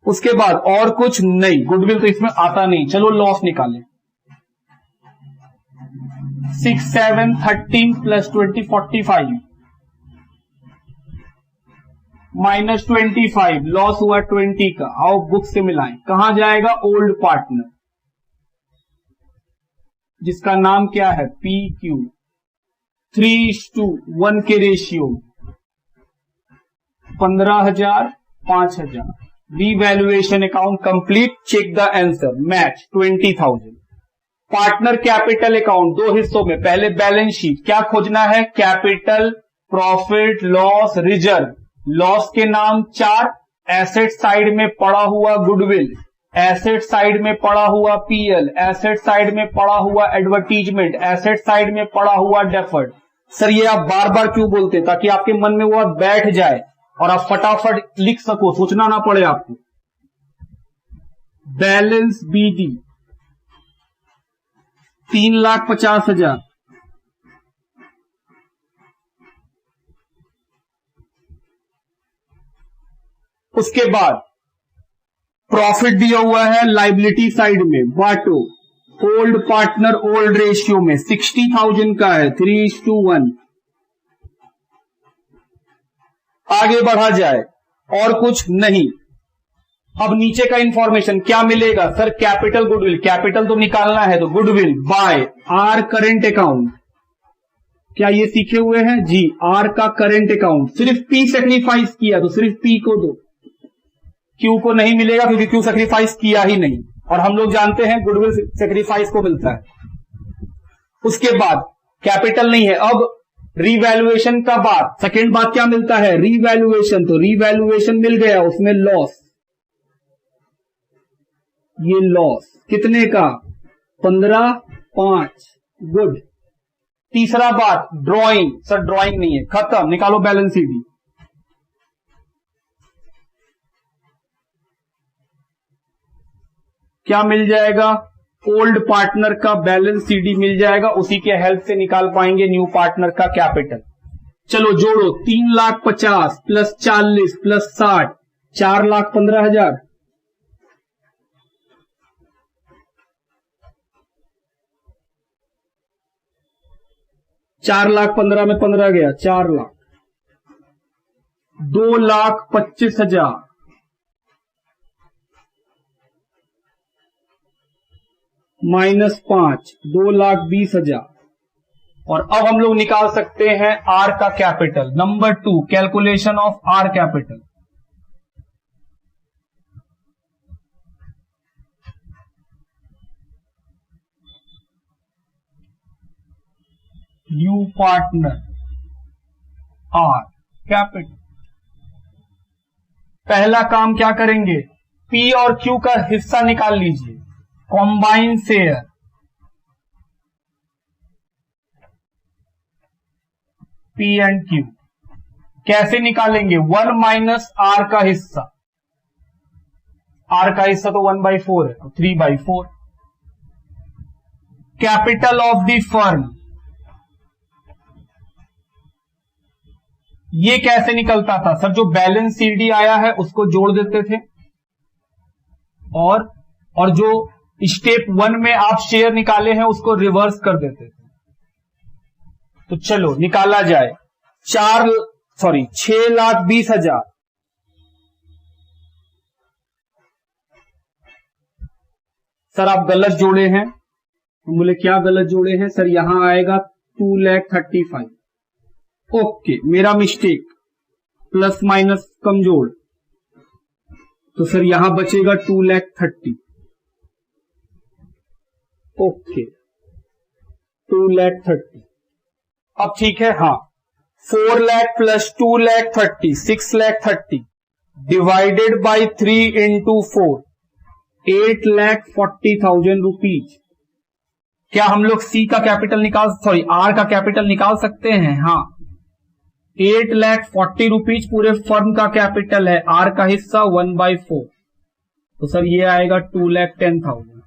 उसके बाद और कुछ नहीं, गुडविल तो इसमें आता नहीं। चलो लॉस निकालें। 6, 7, 13 प्लस 20 45 माइनस 25, लॉस हुआ 20 का। आओ बुक से मिलाएं, कहां जाएगा, ओल्ड पार्टनर, जिसका नाम क्या है पी क्यू। 3:1 के रेशियो, 15,000 5,000। Revaluation account complete, check the answer, match 20,000। Partner capital account 2 हिस्सों में, पहले बैलेंस शीट, क्या खोजना है, capital, profit, loss, reserve. Loss के नाम 4, एसेट साइड में पड़ा हुआ गुडविल, एसेट साइड में पड़ा हुआ पीएल, एसेट साइड में पड़ा हुआ एडवर्टीजमेंट, एसेट साइड में पड़ा हुआ डेफर्ड। सर ये आप बार बार क्यों बोलते हैं, ताकि आपके मन में वो बैठ जाए और आप फटाफट लिख सको, सोचना ना पड़े आपको। बैलेंस बीडी 3,50,000, उसके बाद प्रॉफिट दिया हुआ है लाइबिलिटी साइड में, बांटो ओल्ड पार्टनर ओल्ड रेशियो में 60,000 का है 3:1। आगे बढ़ा जाए और कुछ नहीं। अब नीचे का इंफॉर्मेशन क्या मिलेगा सर? कैपिटल गुडविल, कैपिटल तो निकालना है तो goodwill by R current account. क्या ये सीखे हुए हैं जी? आर का करेंट अकाउंट, सिर्फ पी सेक्रीफाइस किया तो सिर्फ पी को दो, क्यू को नहीं मिलेगा क्योंकि क्यू सेक्रीफाइस किया ही नहीं, और हम लोग जानते हैं गुडविल सेक्रीफाइस को मिलता है। उसके बाद कैपिटल नहीं है, अब रीवैल्यूएशन का बात, सेकेंड बात क्या मिलता है? रीवैल्यूएशन, तो रीवैल्यूएशन मिल गया, उसमें लॉस, ये लॉस कितने का? 15,500 गुड। तीसरा बात ड्राइंग, सर ड्राइंग नहीं है, खत्म, निकालो बैलेंस सीडी। क्या मिल जाएगा? ओल्ड पार्टनर का बैलेंस सीडी मिल जाएगा, उसी के हेल्प से निकाल पाएंगे न्यू पार्टनर का कैपिटल। चलो जोड़ो, 3,50,000 प्लस 40 प्लस 60, 4,15,000। चार लाख 15 में 15 गया, 4 लाख, 2,25,000 माइनस 5, 2,20,000। और अब हम लोग निकाल सकते हैं आर का capital. Number 2, calculation of are capital. New partner are capital. पहला काम क्या करेंगे? पी और क्यू का हिस्सा निकाल लीजिए, combine share, P and Q. कैसे निकालेंगे? 1 माइनस आर का हिस्सा, आर का हिस्सा तो 1/4 है, तो 3/4। कैपिटल ऑफ द फर्म, ये कैसे निकलता था सर? जो बैलेंस सीडी आया है उसको जोड़ देते थे, और जो स्टेप 1 में आप शेयर निकाले हैं उसको रिवर्स कर देते थे। तो चलो निकाला जाए। 6,20,000 सर आप गलत जोड़े हैं। बोले क्या गलत जोड़े हैं सर? यहां आएगा 2,35,000। ओके, मेरा मिस्टेक, प्लस माइनस कमजोर, तो सर यहां बचेगा 2,30,000। ओके, 2,30,000। अब ठीक है, हाँ, 4 lakh plus 2,30,000 6,30,000 divided by 3 into 4 8,40,000 rupees. क्या हम लोग सी का कैपिटल आर का कैपिटल निकाल सकते हैं? हाँ, 8,40,000 रुपीज पूरे फर्म का कैपिटल है, आर का हिस्सा 1/4, तो सर ये आएगा 2,10,000।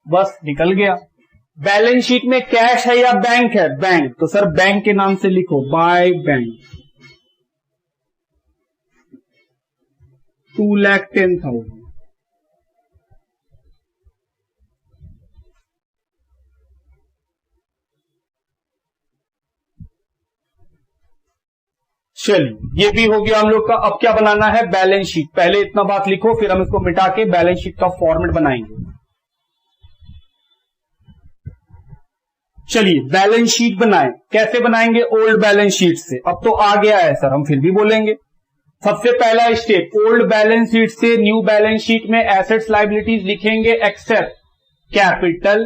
बस निकल गया। बैलेंस शीट में कैश है या बैंक है? बैंक, तो सर बैंक के नाम से लिखो, बाय बैंक, 2,10,000। चलिए ये भी हो गया हम लोग का। अब क्या बनाना है? Balance sheet. पहले इतना बात लिखो, फिर हम इसको मिटा के बैलेंस शीट का फॉर्मेट बनाएंगे। चलिए बैलेंस शीट बनाएं। कैसे बनाएंगे? ओल्ड बैलेंस शीट से। अब तो आ गया है सर, हम फिर भी बोलेंगे। सबसे पहला स्टेप, ओल्ड बैलेंस शीट से न्यू बैलेंस शीट में एसेट्स लायबिलिटीज लिखेंगे except capital,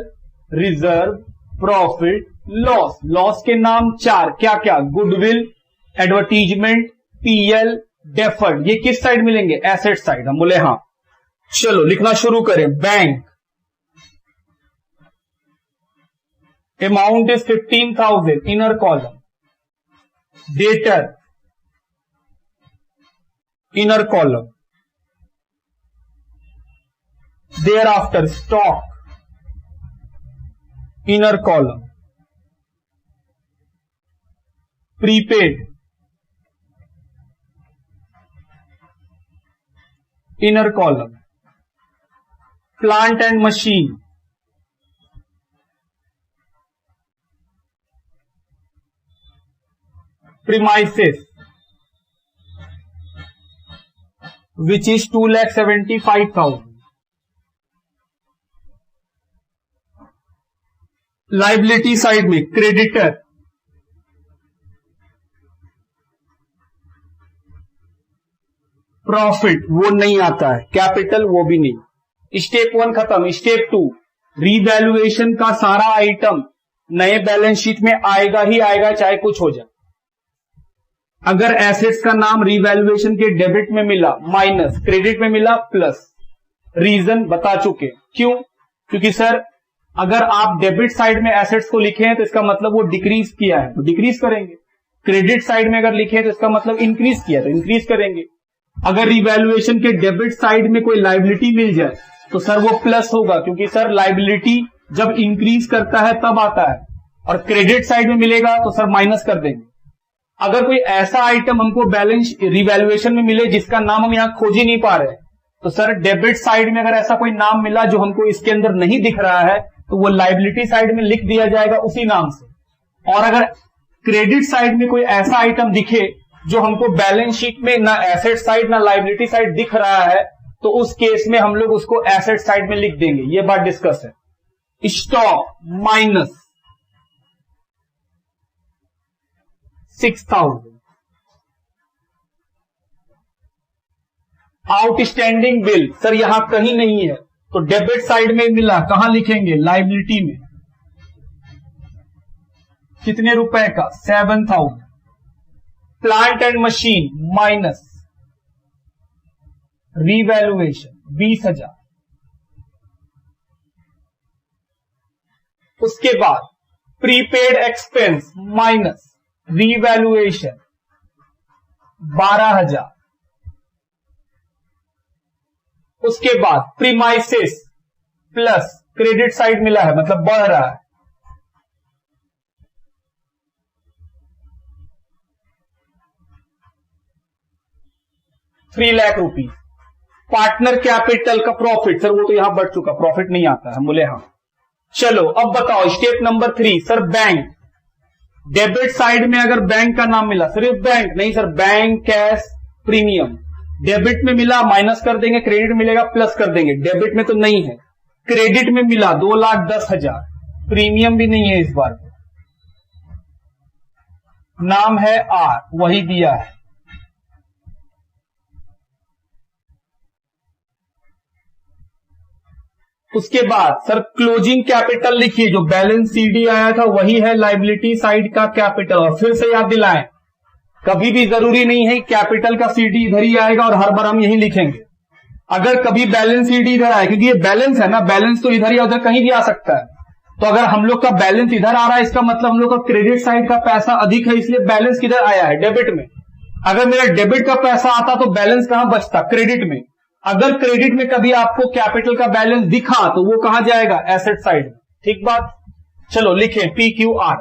reserve, profit, loss. Loss के नाम 4, क्या क्या? Goodwill, advertisement, PL, deferred. ये किस साइड मिलेंगे? Asset side. हम बोले हाँ। चलो लिखना शुरू करें। Bank, amount is 15,000, inner column. Debtor, inner column. Thereafter stock, inner column. Prepaid, inner column plant and machine, premises which is 2,75,000. Liability side में क्रेडिटर प्रॉफिट वो नहीं आता है, कैपिटल वो भी नहीं। स्टेप 1 खत्म। स्टेप 2 रीवैल्यूएशन का सारा आइटम नए बैलेंस शीट में आएगा ही आएगा, चाहे कुछ हो जाए। अगर एसेट्स का नाम रीवैल्यूएशन के डेबिट में मिला माइनस, क्रेडिट में मिला प्लस। रीजन बता चुके। क्यों? क्योंकि सर अगर आप डेबिट साइड में एसेट्स को लिखे हैं तो इसका मतलब वो डिक्रीज किया है तो डिक्रीज करेंगे, क्रेडिट साइड में अगर लिखे हैं तो इसका मतलब इंक्रीज किया तो इंक्रीज करेंगे। अगर रीवैल्यूएशन के डेबिट साइड में कोई लाइबिलिटी मिल जाए तो सर वो प्लस होगा, क्योंकि सर लाइबिलिटी जब इंक्रीज करता है तब आता है, और क्रेडिट साइड में मिलेगा तो सर माइनस कर देंगे। अगर कोई ऐसा आइटम हमको बैलेंस रिवैल्यूएशन में मिले जिसका नाम हम यहां खोज ही नहीं पा रहे, तो सर डेबिट साइड में अगर ऐसा कोई नाम मिला जो हमको इसके अंदर नहीं दिख रहा है तो वो लाइबिलिटी साइड में लिख दिया जाएगा उसी नाम से। और अगर क्रेडिट साइड में कोई ऐसा आइटम दिखे जो हमको बैलेंस शीट में ना एसेट साइड ना लाइबिलिटी साइड दिख रहा है तो उस केस में हम लोग उसको एसेट साइड में लिख देंगे। ये बात डिस्कस है। Stock minus 6,000, outstanding bill sir यहां कहीं नहीं है तो डेबिट साइड में मिला, कहां लिखेंगे? लाइबिलिटी में। कितने रुपए का? 7,000। Plant and machine minus revaluation 20,000। उसके बाद प्रीपेड एक्सपेंस माइनस रीवैल्यूएशन 12,000। उसके बाद प्रीमाइसेस प्लस क्रेडिट साइड मिला है मतलब बढ़ रहा है, 3 लाख रुपीज। पार्टनर कैपिटल का प्रॉफिट सर वो तो यहां बढ़ चुका, प्रॉफिट नहीं आता है, हम बोले हाँ। चलो अब बताओ step number 3 sir bank. Debit side में अगर बैंक का नाम मिला, सिर्फ बैंक नहीं sir, bank cash premium. Debit में मिला माइनस कर देंगे, क्रेडिट मिलेगा प्लस कर देंगे। डेबिट में तो नहीं है, क्रेडिट में मिला 2,10,000, प्रीमियम भी नहीं है इस बार, नाम है आर, वही दिया है। उसके बाद सर क्लोजिंग कैपिटल लिखिए, जो बैलेंस सीडी आया था वही है लाइबिलिटी साइड का कैपिटल। और फिर से याद दिलाएं, कभी भी जरूरी नहीं है कैपिटल का सीडी इधर ही आएगा और हर बार हम यही लिखेंगे। अगर कभी बैलेंस सीडी इधर आए, क्योंकि ये बैलेंस है ना, बैलेंस तो इधर या उधर कहीं भी आ सकता है, तो अगर हम लोग का बैलेंस इधर आ रहा है इसका मतलब हम लोग का क्रेडिट साइड का पैसा अधिक है, इसलिए बैलेंस किधर आया है? डेबिट में। अगर मेरा डेबिट का पैसा आता तो बैलेंस कहां बचता? क्रेडिट में। अगर क्रेडिट में कभी आपको कैपिटल का बैलेंस दिखा तो वो कहां जाएगा? एसेट साइड में। ठीक बात। चलो लिखें पी क्यू आर।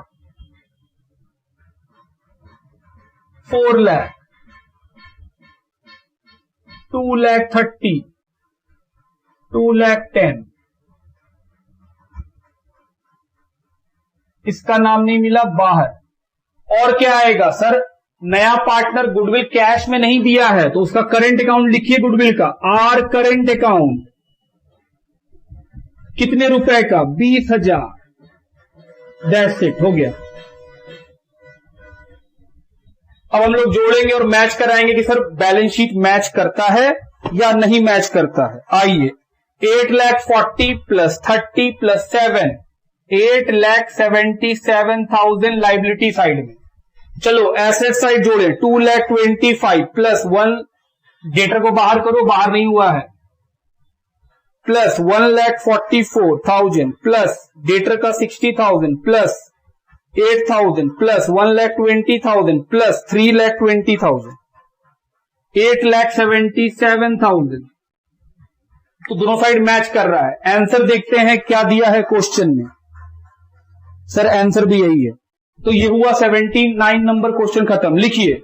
4 लाख, 2,30,000, 2,10,000। इसका नाम नहीं मिला, बाहर। और क्या आएगा सर? नया पार्टनर गुडविल कैश में नहीं दिया है तो उसका करंट अकाउंट लिखिए गुडविल का, आर करंट अकाउंट। कितने रुपए का? 20,000। दैट्स इट, हो गया। अब हम लोग जोड़ेंगे और मैच कराएंगे कि सर बैलेंस शीट मैच करता है या नहीं मैच करता है। आइए, 8,40,000 प्लस 30 प्लस 7, 8,77,000 लाइबिलिटी साइड में। चलो एसेट साइड जोड़े, 2,25,000 प्लस 1, डेटर को बाहर करो, बाहर नहीं हुआ है, प्लस 1,44,000 प्लस डेटर का 60,000 प्लस 8,000 प्लस 1,20,000 प्लस 3,20,000, 8,77,000। तो दोनों साइड मैच कर रहा है। आंसर देखते हैं क्या दिया है क्वेश्चन में। सर आंसर भी यही है। तो ये हुआ 79 नंबर क्वेश्चन खत्म। लिखिए,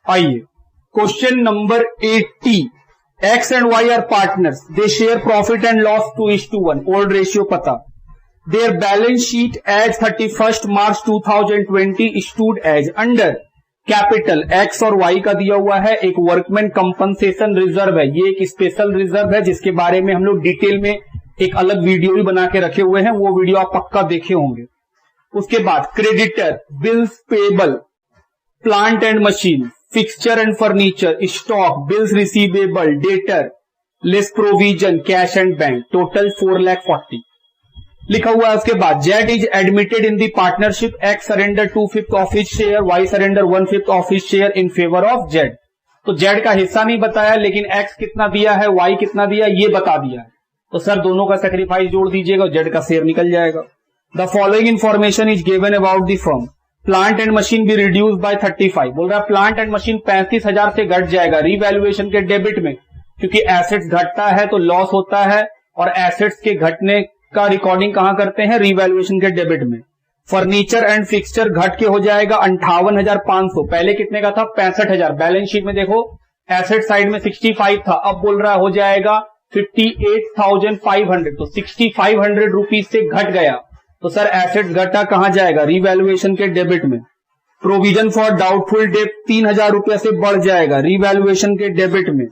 आइए question number 80, X and Y are partners, they share profit and loss 2:1, old ratio पता। Their balance sheet as 31 March 2020 stood as under capital X और वाई का दिया हुआ है, एक वर्कमैन कंपनसेशन रिजर्व है, ये एक स्पेशल रिजर्व है जिसके बारे में हम लोग डिटेल में एक अलग वीडियो भी बना के रखे हुए हैं, वो वीडियो आप पक्का देखे होंगे। उसके बाद creditor, bills payable, plant and machine, fixture and furniture, stock, bills receivable, debtor, less provision, cash and bank, total 4,40,000 लिखा हुआ है। उसके बाद Z is admitted in the partnership, X surrender 2/5 of his share, Y surrender 1/5 of his share in favour of Z. तो Z का हिस्सा नहीं बताया, लेकिन एक्स कितना दिया है, वाई कितना दिया, ये बता दिया है। तो सर दोनों का सेक्रीफाइस जोड़ दीजिएगा, जेड का शेयर निकल जाएगा। The following information is given about the firm, plant and machine be reduce by 35, बोल रहा है प्लांट एंड मशीन 35,000 से घट जाएगा रीवैल्यूएशन के डेबिट में, क्योंकि एसेट्स घटता है तो लॉस होता है, और एसेट्स के घटने का रिकॉर्डिंग कहां करते हैं, रीवैल्यूएशन के डेबिट में। फर्नीचर एंड फिक्सचर घट के हो जाएगा 58,500, पहले कितने का था 65,000, बैलेंस शीट में देखो एसेट साइड में 65 था, अब बोल रहा हो जाएगा 58,500, तो 6,500 रुपीज से घट गया, तो सर एसेट्स घटा कहां जाएगा, रीवैल्यूएशन के डेबिट में। प्रोविजन फॉर डाउटफुल डेट 3,000 रुपया से बढ़ जाएगा रीवैल्यूएशन के डेबिट में।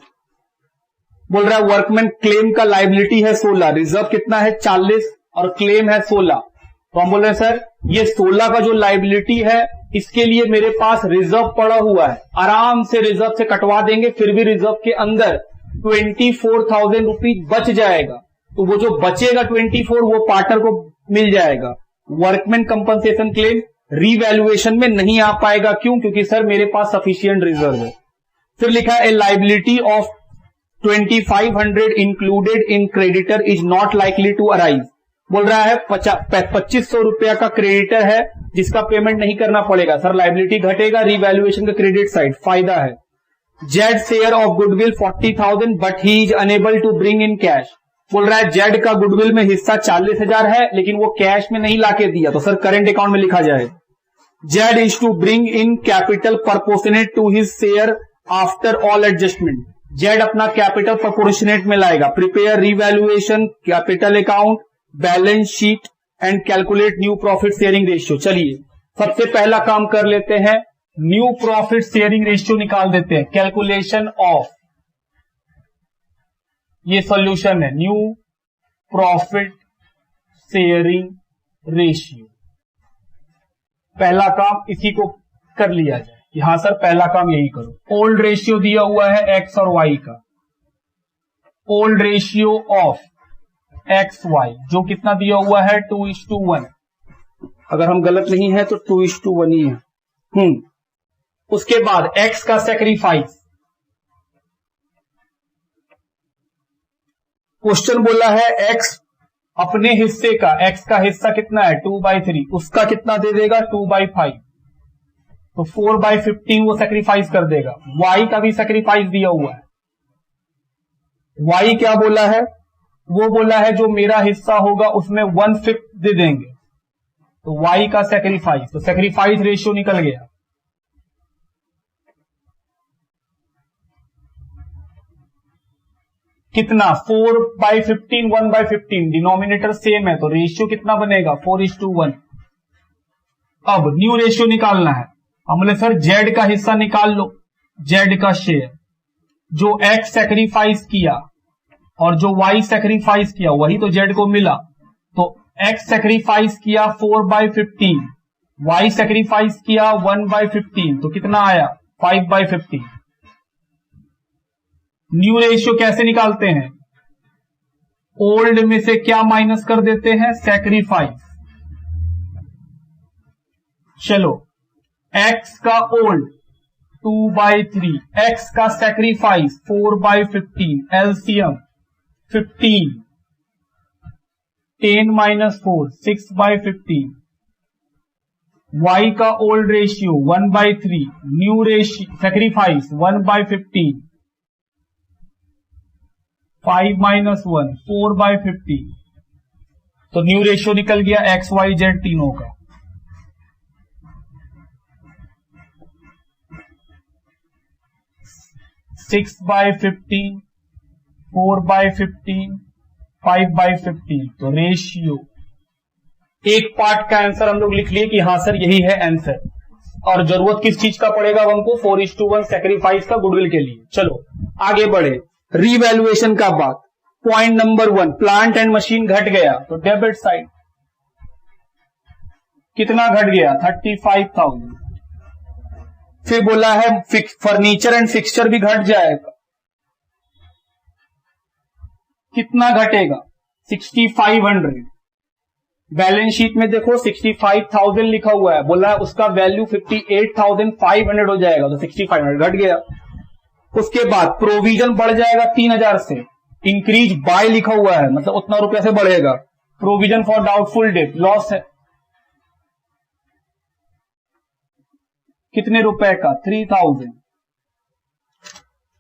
बोल रहा है वर्कमैन क्लेम का लाइबिलिटी है 16, रिजर्व कितना है 40 और क्लेम है 16, तो हम बोल रहे हैं सर ये 16 का जो लाइबिलिटी है इसके लिए मेरे पास रिजर्व पड़ा हुआ है, आराम से रिजर्व से कटवा देंगे, फिर भी रिजर्व के अंदर 24,000 रुपीज बच जाएगा, तो वो जो बचेगा 24 वो पार्टनर को मिल जाएगा। वर्कमैन कंपनसेशन क्लेम रीवैल्यूएशन में नहीं आ पाएगा, क्यों, क्योंकि सर मेरे पास सफिशिएंट रिजर्व है। फिर लिखा है a liability of 2,500 included in creditor is not likely to arise, बोल रहा है 2,500 रुपया का क्रेडिटर है जिसका पेमेंट नहीं करना पड़ेगा, सर लाइबिलिटी घटेगा, रीवैल्यूएशन का क्रेडिट साइड फायदा है। Z share of goodwill 40,000 but he is unable to bring in cash, बोल रहा है जेड का गुडविल में हिस्सा 40,000 है लेकिन वो कैश में नहीं लाके दिया, तो सर करंट अकाउंट में लिखा जाए। Z is to bring in capital proportionate to his share after all adjustment, Z अपना कैपिटल प्रोपोर्शनेट में लाएगा। Prepare revaluation capital account, balance sheet and calculate new profit sharing ratio. चलिए सबसे पहला काम कर लेते हैं, न्यू प्रॉफिट शेयरिंग रेशियो निकाल देते हैं। कैलकुलेशन ऑफ, ये सॉल्यूशन है, न्यू प्रॉफिट शेयरिंग रेशियो। पहला काम इसी को कर लिया जाए, यहां सर पहला काम यही करो। ओल्ड रेशियो दिया हुआ है एक्स और वाई का, old ratio of X Y जो कितना दिया हुआ है 2:1, अगर हम गलत नहीं है तो 2:1 ही है। उसके बाद एक्स का सेक्रीफाइस, क्वेश्चन बोला है एक्स अपने हिस्से का, एक्स का हिस्सा कितना है 2/3, उसका कितना दे देगा 2/5, तो 4/15 वो सेक्रीफाइस कर देगा। वाई का भी सेक्रीफाइस दिया हुआ है, वाई क्या बोला है, वो बोला है जो मेरा हिस्सा होगा उसमें 1/5 दे देंगे, तो वाई का सेक्रीफाइस, तो सेक्रीफाइस रेशियो निकल गया। कितना 4/15, 1/15, डिनोमिनेटर सेम है तो रेशियो कितना बनेगा 4:1। अब न्यू रेशियो निकालना है, हम बोले सर जेड का हिस्सा निकाल लो, जेड का शेयर, जो एक्स सेक्रीफाइस किया और जो वाई सेक्रीफाइस किया वही तो जेड को मिला, तो एक्स सेक्रीफाइस किया 4/15, वाई सेक्रीफाइस किया 1/15, तो कितना आया 5/15। न्यू रेशियो कैसे निकालते हैं, ओल्ड में से क्या माइनस कर देते हैं, सेक्रीफाइस। चलो एक्स का ओल्ड 2/3, एक्स का सेक्रीफाइस 4/15, एलसीएम 15, 10 - 4 6/15, वाई का old ratio 1/3, new ratio sacrifice 1/15, 5 - 1 4/15, तो न्यू रेशियो निकल गया एक्स वाई जेड तीनों का। 6/15, 4/15, 5/15। तो रेशियो एक पार्ट का आंसर हम लोग लिख लिए कि हाँ सर यही है आंसर। और जरूरत किस चीज का पड़ेगा हमको? 4:1 सेक्रीफाइस का गुडविल के लिए। चलो आगे बढ़े, रीवैल्यूएशन का बात। Point number 1, plant and machine घट गया तो डेबिट साइड कितना घट गया? 35,000। फिर बोला है फर्नीचर एंड फिक्सचर भी घट जाएगा, कितना घटेगा? 6,500। बैलेंस शीट में देखो 65,000 लिखा हुआ है, बोला है उसका वैल्यू 58,500 हो जाएगा, तो 6,500 घट गया। उसके बाद प्रोविजन बढ़ जाएगा 3,000 से, इंक्रीज बाय लिखा हुआ है मतलब उतना रुपया से बढ़ेगा। Provision for doubtful date loss है, कितने रुपए का? 3,000।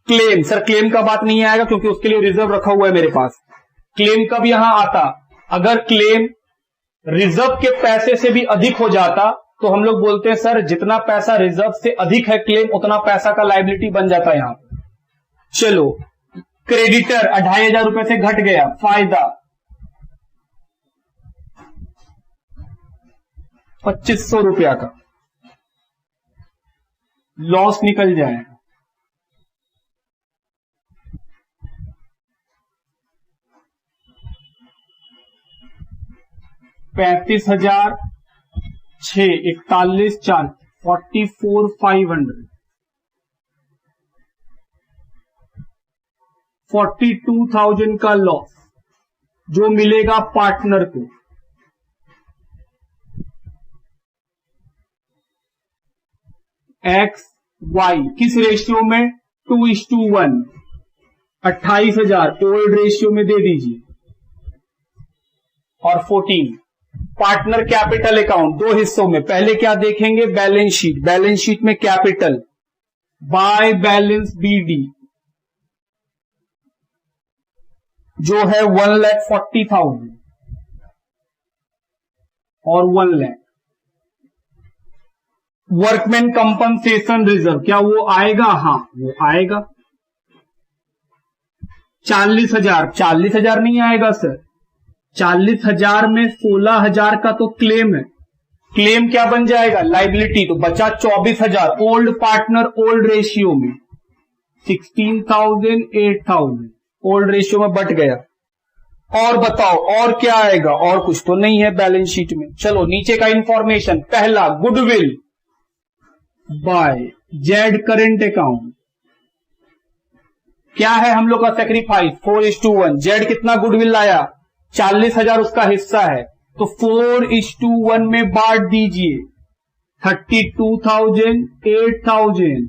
क्लेम, सर क्लेम का बात नहीं आएगा क्योंकि उसके लिए रिजर्व रखा हुआ है मेरे पास। क्लेम कब यहां आता? अगर क्लेम रिजर्व के पैसे से भी अधिक हो जाता तो हम लोग बोलते हैं सर जितना पैसा रिजर्व से अधिक है क्लेम उतना पैसा का लायबिलिटी बन जाता है यहां पर। चलो क्रेडिटर 2,500 रुपए से घट गया, फायदा 2,500 रुपया का, लॉस निकल जाएगा। $35,000 6 41 4 44,500 42,000 का लॉस जो मिलेगा पार्टनर को। एक्स वाई किस रेशियो में? 2:1। 28,000 ओल्ड रेशियो में दे दीजिए। और 14 पार्टनर कैपिटल अकाउंट, दो हिस्सों में। पहले क्या देखेंगे? Balance sheet. बैलेंस शीट में कैपिटल बाय बैलेंस बीडी जो है 1,40,000 और 1 लाख। वर्कमैन कंपनसेशन रिजर्व क्या वो आएगा? हाँ वो आएगा। 40,000 40,000 नहीं आएगा सर, 40,000 में 16,000 का तो क्लेम है। क्लेम क्या बन जाएगा? लाइबिलिटी। तो बचा 24,000 ओल्ड पार्टनर ओल्ड रेशियो में। 16,000 8,000 ओल्ड रेशियो में बट गया। और बताओ और क्या आएगा? और कुछ तो नहीं है बैलेंस शीट में। चलो नीचे का इंफॉर्मेशन। पहला goodwill by Z current account क्या है हम लोग का? सेक्रीफाइस 4:1। जेड कितना गुडविल लाया? 40,000 उसका हिस्सा है तो 4:1 में बांट दीजिए। 32,000 8,000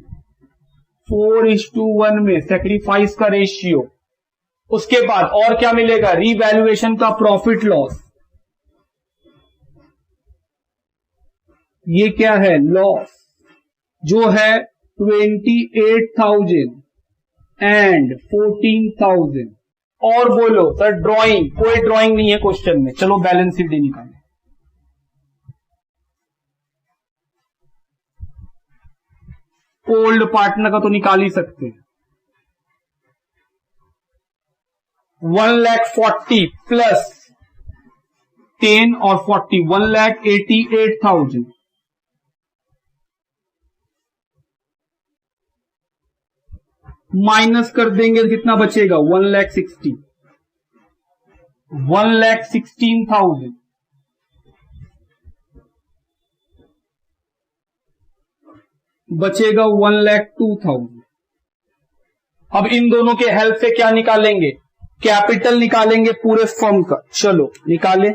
4:1 में सेक्रीफाइस का रेशियो। उसके बाद और क्या मिलेगा? रीवैल्यूएशन का प्रॉफिट लॉस। ये क्या है? लॉस जो है 28,000 एंड 14,000। और बोलो सर ड्राइंग, कोई ड्राइंग नहीं है क्वेश्चन में। चलो बैलेंस शीट निकालें। ओल्ड पार्टनर का तो निकाल ही सकते हैं। 1,40,000 प्लस 10 और 40 1,88,000। माइनस कर देंगे तो कितना बचेगा? 1,60,000 1,16,000 बचेगा 1,02,000। अब इन दोनों के हेल्प से क्या निकालेंगे? कैपिटल निकालेंगे पूरे फर्म का। चलो निकालें।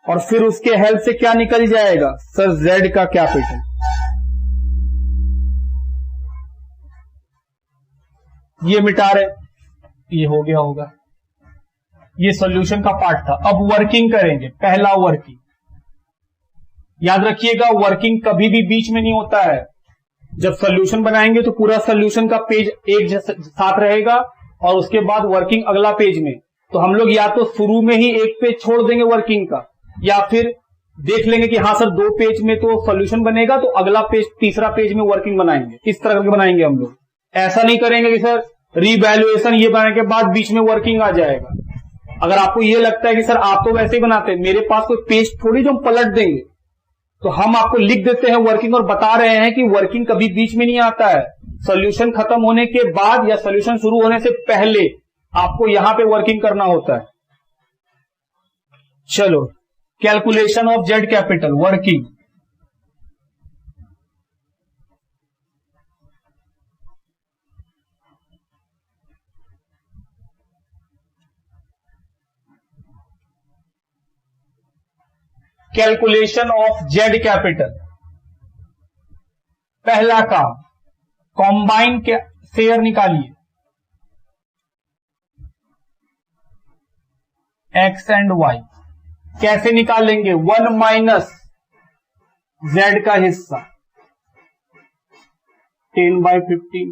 और फिर उसके हेल्प से क्या निकल जाएगा? सर जेड का कैपिटल। ये मिटा रहे, ये हो गया होगा। ये सॉल्यूशन का पार्ट था। अब वर्किंग करेंगे। पहला वर्किंग, याद रखिएगा वर्किंग कभी भी बीच में नहीं होता है। जब सॉल्यूशन बनाएंगे तो पूरा सॉल्यूशन का पेज एक साथ रहेगा और उसके बाद वर्किंग अगला पेज में। तो हम लोग या तो शुरू में ही एक पेज छोड़ देंगे वर्किंग का, या फिर देख लेंगे कि हाँ सर 2 पेज में तो सॉल्यूशन बनेगा तो अगला पेज तीसरा पेज में वर्किंग बनाएंगे। इस तरह करके बनाएंगे हम लोग। ऐसा नहीं करेंगे कि सर रीवैल्यूएशन ये बनाने के बाद बीच में वर्किंग आ जाएगा। अगर आपको ये लगता है कि सर आप तो वैसे ही बनाते हैं, मेरे पास कोई पेज थोड़ी जो हम पलट देंगे, तो हम आपको लिख देते हैं वर्किंग और बता रहे हैं कि वर्किंग कभी बीच में नहीं आता है। सॉल्यूशन खत्म होने के बाद या सॉल्यूशन शुरू होने से पहले आपको यहां पे वर्किंग करना होता है। चलो, calculation of Z capital working. Calculation of Z capital, पहला काम कॉम्बाइन के शेयर निकालिए, एक्स एंड वाई। कैसे निकालेंगे? 1 माइनस जेड का हिस्सा 10/15।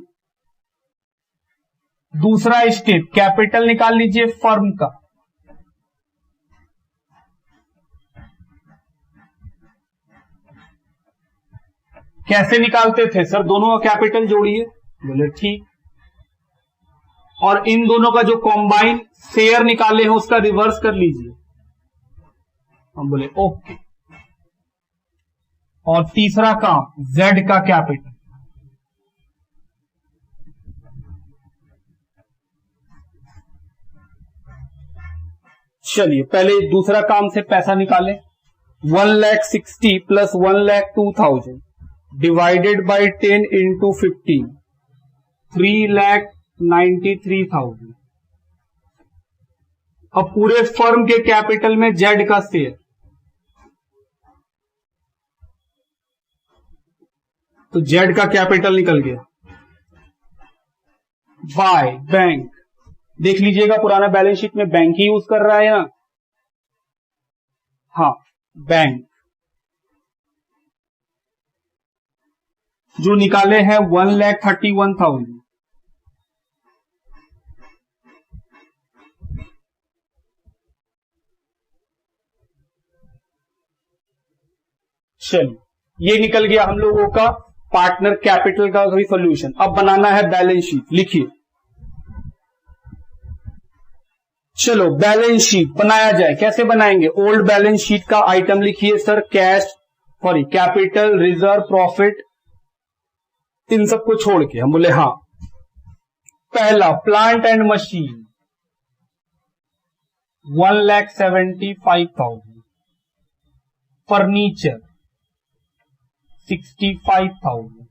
दूसरा स्टेप, कैपिटल निकाल लीजिए फर्म का, कैसे निकालते थे सर? दोनों का कैपिटल जोड़िए। बोले ठीक। और इन दोनों का जो कॉम्बाइन शेयर निकाले हैं उसका रिवर्स कर लीजिए। हम बोले ओके। और तीसरा काम जेड का कैपिटल, चलिए पहले दूसरा काम से पैसा निकालें। 1,60,000 प्लस 1,02,000 डिवाइडेड बाई 10 इंटू 15, 3,93,000। अब पूरे फर्म के कैपिटल में जेड का शेयर, तो जेड का कैपिटल निकल गया बाय बैंक। देख लीजिएगा पुराना बैलेंस शीट में बैंक ही यूज कर रहा है ना। हाँ, बैंक जो निकाले हैं 1,31,000। चलिए, ये निकल गया हम लोगों का पार्टनर कैपिटल का भी सॉल्यूशन। अब बनाना है बैलेंस शीट, लिखिए। चलो बैलेंस शीट बनाया जाए। कैसे बनाएंगे? ओल्ड बैलेंस शीट का आइटम लिखिए सर, कैपिटल, रिजर्व, प्रॉफिट, इन सबको छोड़ के। हम बोले हाँ। पहला plant and machine 1,75,000, furniture 65,000,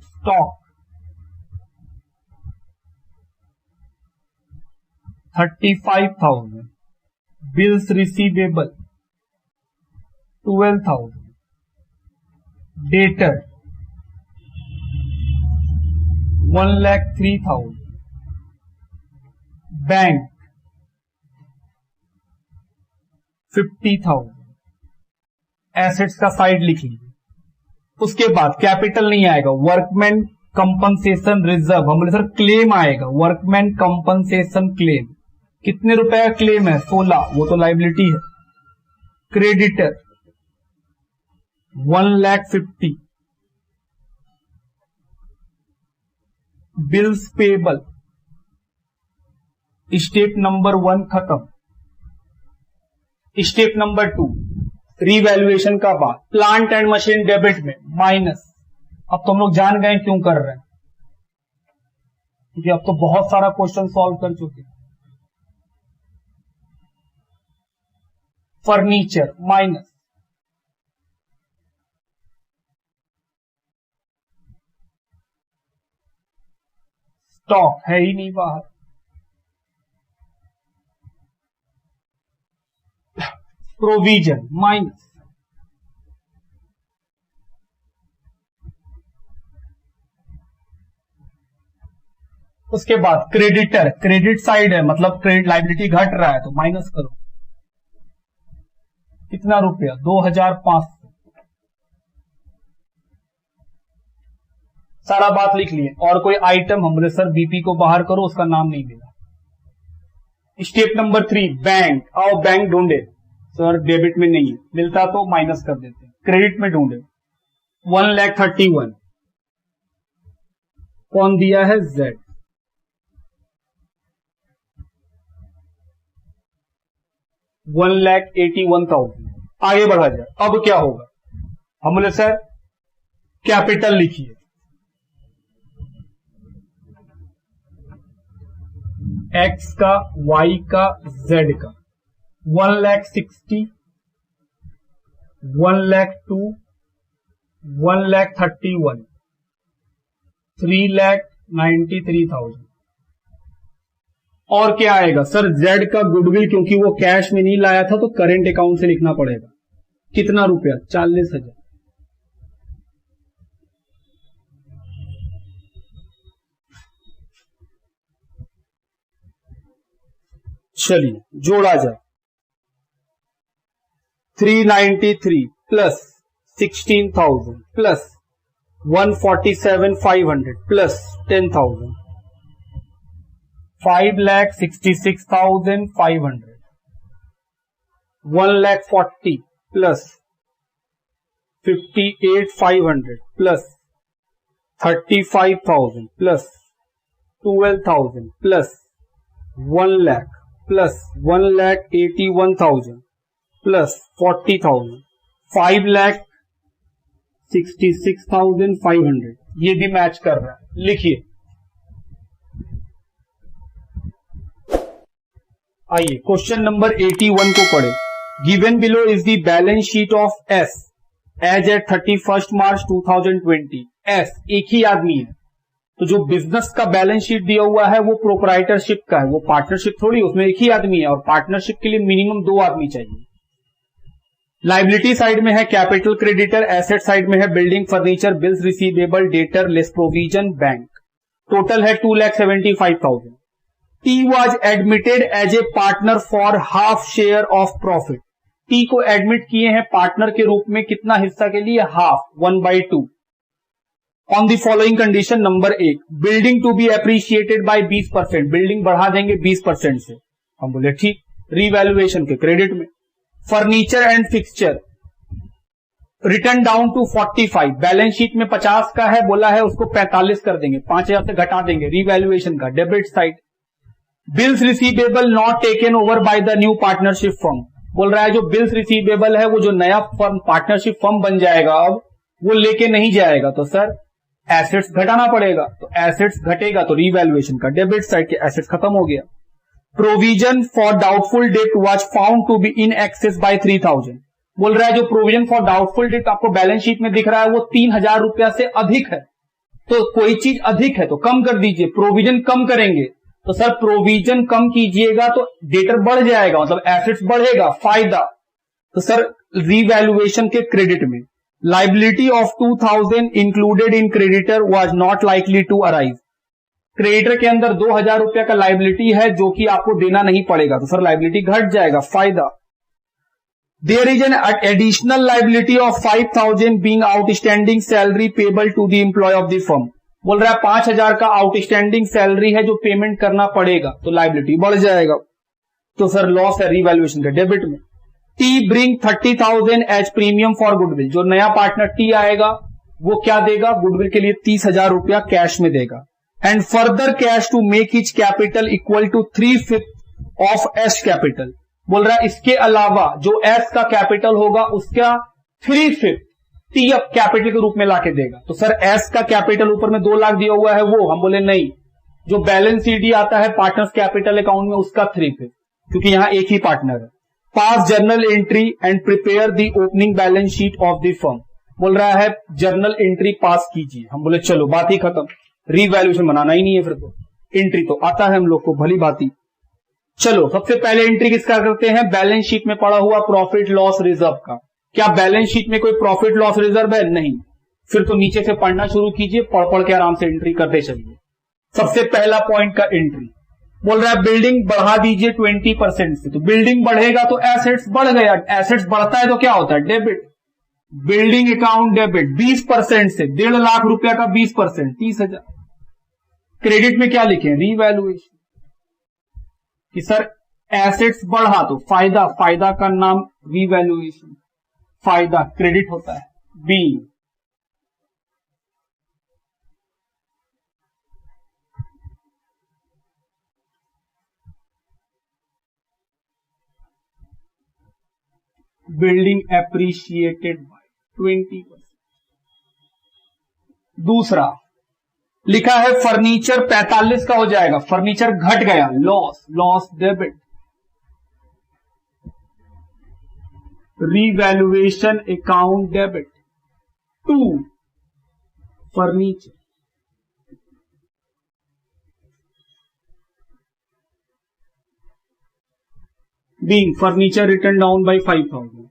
stock 35,000, bills receivable 12,000, debtor 1,03,000, bank 50,000। Assets का साइड लिख लीजिए। उसके बाद कैपिटल नहीं आएगा, वर्कमैन कंपनसेशन रिजर्व। हम बोले सर क्लेम आएगा, वर्कमैन कंपनसेशन क्लेम। कितने रुपए का क्लेम है? 16, वो तो लाइबिलिटी है। Creditor 1,50,000, bills payable, step number 1 खत्म। स्टेप नंबर 2 रीवैल्यूएशन का बाद प्लांट एंड मशीन डेबिट में माइनस। अब तो हम लोग जान गए क्यों कर रहे हैं, क्योंकि अब तो बहुत सारा क्वेश्चन सॉल्व कर चुके हैं। फर्नीचर माइनस, स्टॉक है ही नहीं बाहर, प्रोविजन माइनस, उसके बाद क्रेडिटर, क्रेडिट साइड है मतलब क्रेडिट लाइबिलिटी घट रहा है तो माइनस करो। कितना रुपया? 2,500। सारा बात लिख लिए। और कोई आइटम? हम बोले सर बीपी को बाहर करो, उसका नाम नहीं मिला। Step number 3 bank. आओ बैंक ढूंढे। सर डेबिट में नहीं है, मिलता तो माइनस कर देते। क्रेडिट में ढूंढे 1,31,000, कौन दिया है? Z। $1,81,000। आगे बढ़ा जाए, अब क्या होगा? हम बोले सर कैपिटल लिखिए, X का, Y का, Z का। 1,60,000, 1,02,000, 1,31,000, 3,93,000। और क्या आएगा सर? Z का गुडविल, क्योंकि वो कैश में नहीं लाया था तो करेंट अकाउंट से लिखना पड़ेगा। कितना रुपया? 40,000। चलिए जोड़ा जाए, 393 plus 16,000 plus 147,500 plus 10,000, 5,66,500, 1,40,000 plus 58,500 plus 35,000 plus 12,000 plus 1,00,000 plus 1,81,000 plus 40,000, 5,66,500। ये भी मैच कर रहा है। लिखिए, आइए क्वेश्चन नंबर 81 को पढ़े। Given below is the balance sheet of S as at 31 March 2020। S एक ही आदमी है, तो जो बिजनेस का बैलेंस शीट दिया हुआ है वो प्रोप्राइटरशिप का है, वो पार्टनरशिप थोड़ी, उसमें एक ही आदमी है और पार्टनरशिप के लिए मिनिमम 2 आदमी चाहिए। लाइबिलिटी साइड में है कैपिटल क्रेडिटर, एसेट साइड में है building furniture, bills receivable, debtor, less provision, bank. Total है 2,75,000। T was admitted as a partner for half share of profit. T को एडमिट किए हैं पार्टनर के रूप में, कितना हिस्सा के लिए? Half, 1/2। On the following condition, number 1, building to be appreciated by 20%। Building बढ़ा देंगे 20% से। हम बोले ठीक, रीवैल्यूएशन के क्रेडिट में। Furniture and fixture written down to 45। Balance sheet में 50 का है, बोला है उसको 45 कर देंगे, 5,000 से घटा देंगे, रीवैल्यूएशन का, debit side. Bills receivable not taken over by the new partnership firm. बोल रहा है जो बिल्स रिसीवेबल है वो जो नया फर्म पार्टनरशिप फर्म बन जाएगा अब वो लेके नहीं जाएगा, तो सर एसेट्स घटाना पड़ेगा। तो एसेट्स घटेगा तो रीवैल्यूएशन का, डेबिट साइड के एसेट्स खत्म हो गया। Provision for doubtful debt was found to be in excess by 3,000। बोल रहा है जो प्रोविजन फॉर डाउटफुल डेट आपको बैलेंस शीट में दिख रहा है वो 3,000 रुपया से अधिक है। तो कोई चीज अधिक है तो कम कर दीजिए, प्रोविजन कम करेंगे तो सर प्रोविजन कम कीजिएगा तो डेटर बढ़ जाएगा, मतलब एसेट्स बढ़ेगा, फायदा। तो सर रीवैल्यूएशन के क्रेडिट में liability of 2,000 included in creditor was not likely to arise. Creditor के अंदर 2,000 रुपया का लाइबिलिटी है जो कि आपको देना नहीं पड़ेगा, तो सर लाइबिलिटी घट जाएगा, फायदा। There is an additional liability of 5,000 being outstanding salary payable to the employee of the firm. बोल रहा है 5,000 का आउटस्टैंडिंग सैलरी है जो पेमेंट करना पड़ेगा, तो लाइबिलिटी बढ़ जाएगा, तो सर लॉस है रीवैल्यूएशन के डेबिट में। T bring 30,000 as premium for goodwill. जो नया पार्टनर टी आएगा वो क्या देगा? गुडविल के लिए 30,000 रुपया कैश में देगा। And further cash to make his capital equal to 3/5 of S capital. बोल रहा है इसके अलावा जो एस का कैपिटल होगा उसका 3/5 टी अब कैपिटल के रूप में लाके देगा। तो सर एस का कैपिटल ऊपर में 2 लाख दिया हुआ है वो, हम बोले नहीं, जो बैलेंस शीट आता है पार्टनर्स कैपिटल अकाउंट में उसका 3/5, क्योंकि यहां एक ही पार्टनर है। पास journal entry and prepare the opening balance sheet of the firm. बोल रहा है जर्नल एंट्री पास कीजिए। हम बोले चलो बात ही खत्म, रीवैल्यूएशन बनाना ही नहीं है, फिर तो एंट्री तो आता है हम लोग को भली बाती। चलो सबसे पहले एंट्री किसका करते हैं? बैलेंस शीट में पड़ा हुआ प्रॉफिट लॉस रिजर्व का। क्या बैलेंस शीट में कोई प्रॉफिट लॉस रिजर्व है? नहीं। फिर तो नीचे से पढ़ना शुरू कीजिए, पढ़ पढ़ के आराम से एंट्री करते चलिए। सबसे पहला पॉइंट का एंट्री बोल रहा है बिल्डिंग बढ़ा दीजिए 20% से। तो बिल्डिंग बढ़ेगा तो एसेट्स बढ़ गया, एसेट्स बढ़ता है तो क्या होता है? डेबिट। बिल्डिंग अकाउंट डेबिट 20% से 1.5 लाख रुपया का 20%, 30,000। क्रेडिट में क्या लिखे? रीवैल्यूएशन। कि सर एसेट्स बढ़ा तो फायदा, फायदा का नाम रीवैल्यूएशन, फायदा क्रेडिट होता है। Be building appreciated by 20%। दूसरा लिखा है फर्नीचर 45 का हो जाएगा, फर्नीचर घट गया, loss debit. Revaluation account debit to furniture. being furniture written down by 5,000।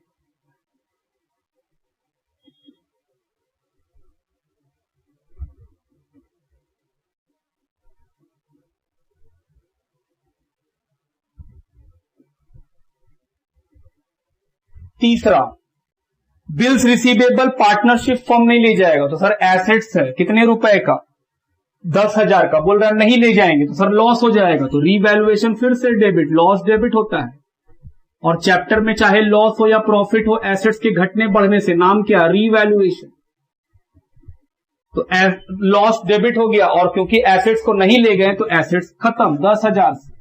तीसरा बिल्स रिसीवेबल पार्टनरशिप फर्म नहीं ले जाएगा, तो सर एसेट्स है कितने रुपए का, 10,000 का, बोल रहा है नहीं ले जाएंगे तो सर लॉस हो जाएगा, तो रीवैल्यूएशन फिर से डेबिट, लॉस डेबिट होता है। और चैप्टर में चाहे लॉस हो या प्रॉफिट हो, एसेट्स के घटने बढ़ने से नाम क्या, रीवैल्यूएशन। तो लॉस डेबिट हो गया, और क्योंकि एसेट्स को नहीं ले गए तो एसेट्स खत्म 10,000 से।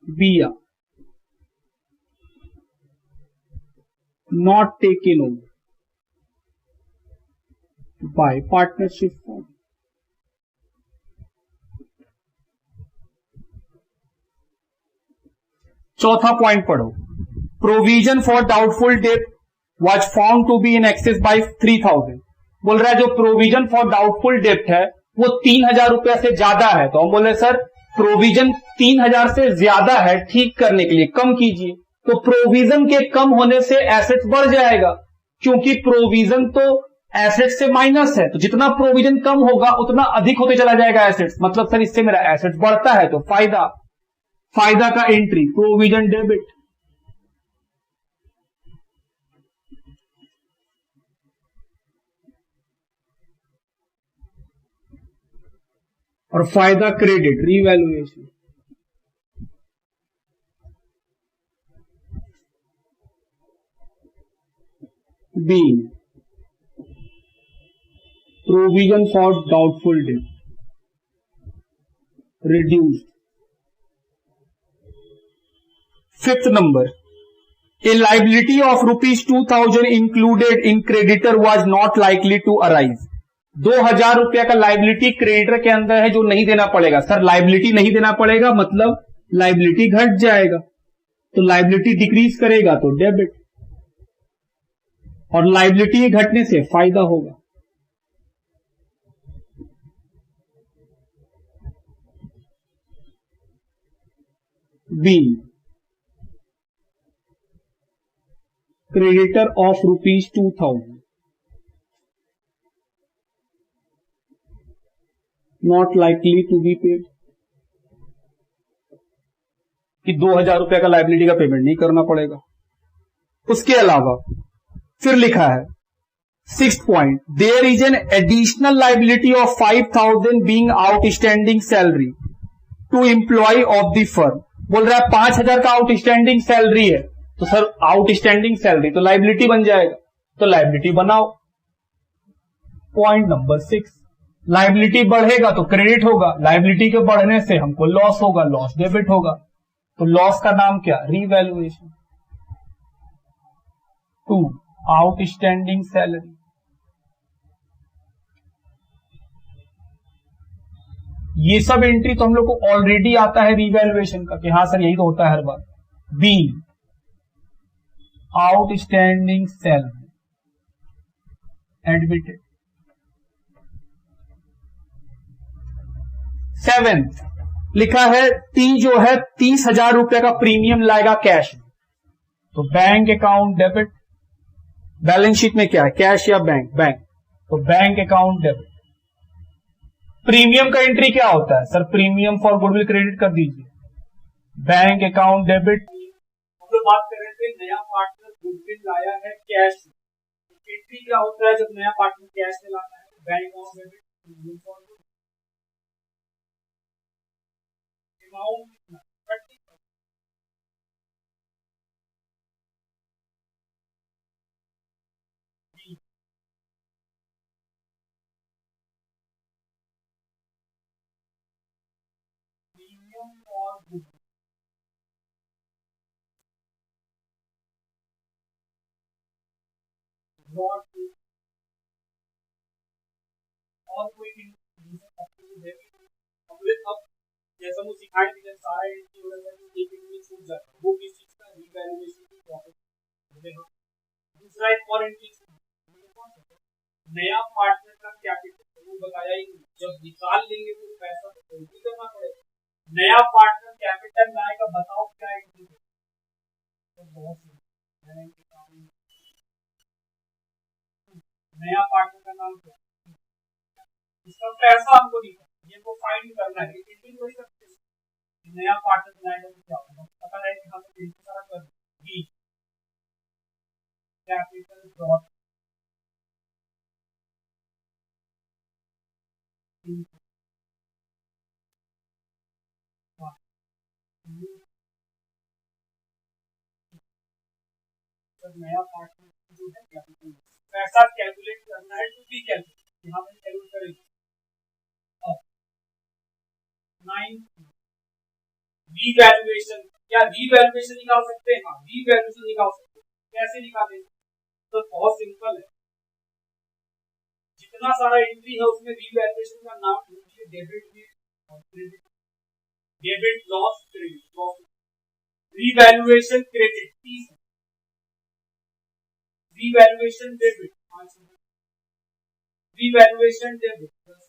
बिया not taken over by partnership firm. चौथा पॉइंट पढ़ो, provision for doubtful debt was found to be in excess by 3,000। बोल रहा है जो प्रोविजन फॉर डाउटफुल डेट है वो 3,000 रुपया से ज्यादा है, तो हम बोले सर प्रोविजन 3,000 से ज्यादा है, ठीक करने के लिए कम कीजिए। तो प्रोविजन के कम होने से एसेट्स बढ़ जाएगा, क्योंकि प्रोविजन तो एसेट्स से माइनस है, तो जितना प्रोविजन कम होगा उतना अधिक होते चला जाएगा एसेट्स, मतलब सर इससे मेरा एसेट्स बढ़ता है, तो फायदा का एंट्री प्रोविजन डेबिट। और फायदा credit revaluation. Be provision for doubtful debt reduced. Fifth number, a liability of ₹2,000 included in creditor was not likely to arise. 2,000 रुपया का लाइबिलिटी क्रेडिटर के अंदर है जो नहीं देना पड़ेगा। सर लाइबिलिटी नहीं देना पड़ेगा मतलब लाइबिलिटी घट जाएगा, तो लाइबिलिटी डिक्रीज करेगा तो डेबिट, और लाइबिलिटी घटने से फायदा होगा। Be creditor of ₹2,000 not likely to be paid, कि 2,000 रुपया का लाइबिलिटी का पेमेंट नहीं करना पड़ेगा। उसके अलावा फिर लिखा है 6th point, there is an additional liability of 5,000 being outstanding salary to employee of the firm. बोल रहा है 5,000 का आउटस्टैंडिंग सैलरी है, तो सर आउटस्टैंडिंग सैलरी तो लाइबिलिटी बन जाएगा, तो लाइबिलिटी बनाओ। पॉइंट नंबर 6, लाइबिलिटी बढ़ेगा तो क्रेडिट होगा, लाइबिलिटी के बढ़ने से हमको लॉस होगा, लॉस डेबिट होगा, तो लॉस का नाम क्या, रीवैल्यूएशन। 2 outstanding salary. ये सब एंट्री तो हम लोग को ऑलरेडी आता है रीवैल्यूएशन का, कि हाँ सर यही तो होता है हर बार। B outstanding salary admitted. 7th लिखा है टी जो है 30,000 रुपए का प्रीमियम लाएगा कैश, तो bank account debit. Balance sheet में क्या है, कैश या बैंक, तो बैंक अकाउंट डेबिट। प्रीमियम का एंट्री क्या होता है sir, premium for goodwill credit कर दीजिए, बैंक अकाउंट डेबिट। हम लोग बात कर रहे थे नया पार्टनर गुडविल लाया है कैश, एंट्री क्या होता है जब नया पार्टनर कैश में लाता है, bank account debit. Amount premium और गुड और कोई अब जैसा वो सिखाए थे सारा एंट्री वगैरह एक में छूट जाता है, वो किस चीज का रिवैल्यूएशन की प्रॉफिट। दूसरा एक और एंट्री नया पार्टनर का कैपिटल, वो बताया ही नहीं, जब निकाल लेंगे तो पैसा तो कोई करना पड़ेगा। नया पार्टनर कैपिटल लाएगा, बताओ क्या एंट्री है। तो बहुत नया पार्टनर का नाम क्या, इसका पैसा हमको नहीं पता, ये को फाइंड करना है, एंट्री थोड़ी करते हैं। नया पार्टनर बनाएगा तो क्या होगा, पता है कि हम सारा कर बी कैपिटल डॉट नया पार्टनर जो है कैपिटल पैसा कैलकुलेट करना है, टू बी कैलकुलेट यहाँ पे कैलकुलेट करेंगे। अब 9 रीवैल्यूएशन, क्या रीवैल्यूएशन निकाल सकते हैं? हाँ, रीवैल्यूएशन निकाल सकते हैं। कैसे निकालेंगे? तो बहुत सिंपल है, जितना सारा एंट्री है उसमें रीवैल्यूएशन का नाम ढूंढिए, डेबिट में और credit, debit loss credit, profit, revaluation credit 30, revaluation debit 5, revaluation debit 10,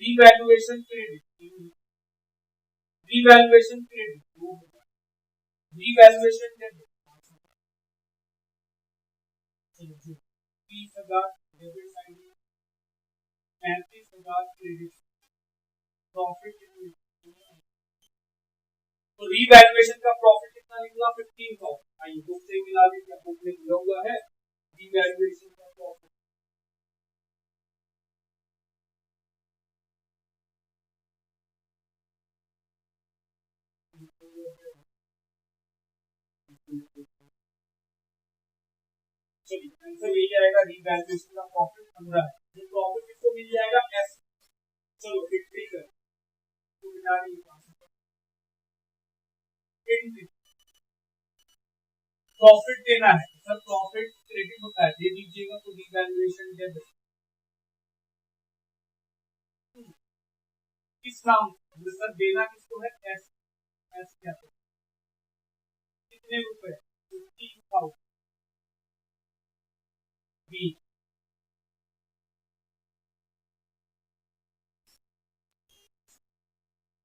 revaluation credit, revaluation credit 2, revaluation debit 30,000 debit side, 35,000 credit, profit. तो रीवैल्यूएशन का प्रॉफिट कितना निकला? 15,000। आइए बुक से मिला लीजिए, बुक में दिया हुआ है रीवैल्यूएशन का प्रॉफिट। चलिए आंसर यही आएगा, रीवैल्यूएशन का प्रॉफिट 15 है। ये प्रॉफिट किसको मिल जाएगा? एस। चलो एंट्री कर, तो मिटा नहीं एंट्री, प्रॉफिट देना है सर, प्रॉफिट क्रेडिट होता है, दे दीजिएगा तो रीवैल्यूएशन डेबिट। किस नाम सर देना किसको है? एस, एस क्या है? कितने रुपए? 15,000 बी,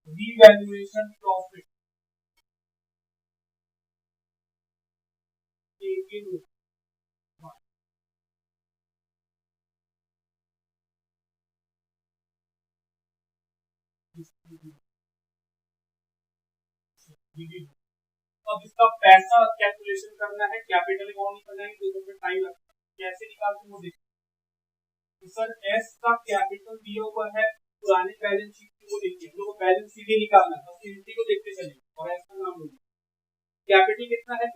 रीवैल्यूएशन प्रॉफिट अब इसका पैसा कैलकुलेशन करना है, कैपिटल अकाउंट निकालना है, तो पे टाइम लगता है। कैसे निकालते हैं वो देखिए। तो सर एस का कैपिटल दिया हुआ है पुराने बैलेंस शीट की, वो देखिए हम लोग को बैलेंस शीट ही निकालना है, बस एंट्री को देखते चलेंगे और एस का नाम लो। कैपिटल कितना है?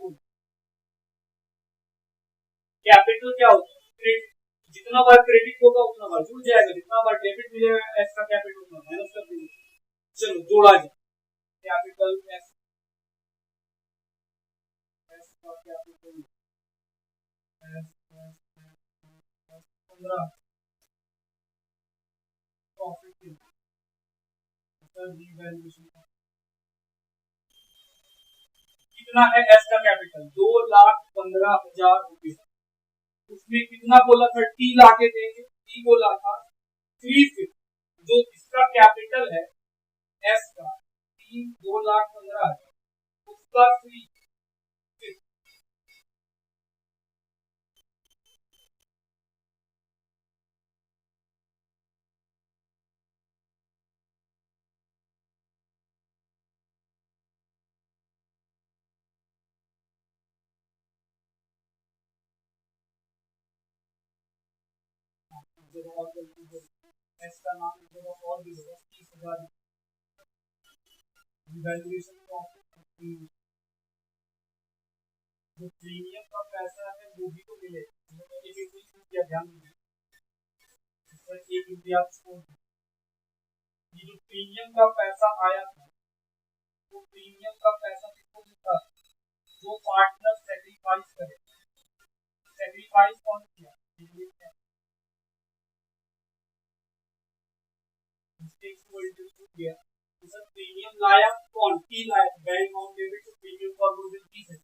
कैपिटल क्या होता है? क्रेडिट, जितना बार क्रेडिट होगा उतना बार जुड़ जाएगा, जितना बार डेबिट मिलेगा एस का कैपिटल उतना माइनस कर देंगे। चलो जोड़ा जाए कैपिटल एस, एस का कैपिटल एस 15, प्रॉफिट कितना है? एस का कैपिटल 2,15,000 रुपए, उसमें कितना बोला था? टी ला के देंगे, टी बोला था 350, जो इसका कैपिटल है एस का 2,15,000, उसका 350। एस का नाम और भी होगा 30,000, वैल्यूएशन प्रॉफिट, जो प्रीमियम का पैसा है वो भी तो मिले, ध्यान दीजिए एक रुपया छोड़ ये जो प्रीमियम का पैसा आया था वो प्रीमियम का पैसा किसको मिलता है? जो पार्टनर सेक्रीफाइस करे। सेक्रीफाइस कौन किया? प्रीमियम लाया कौन? टी लाया, bank amount debit to premium for good fees है।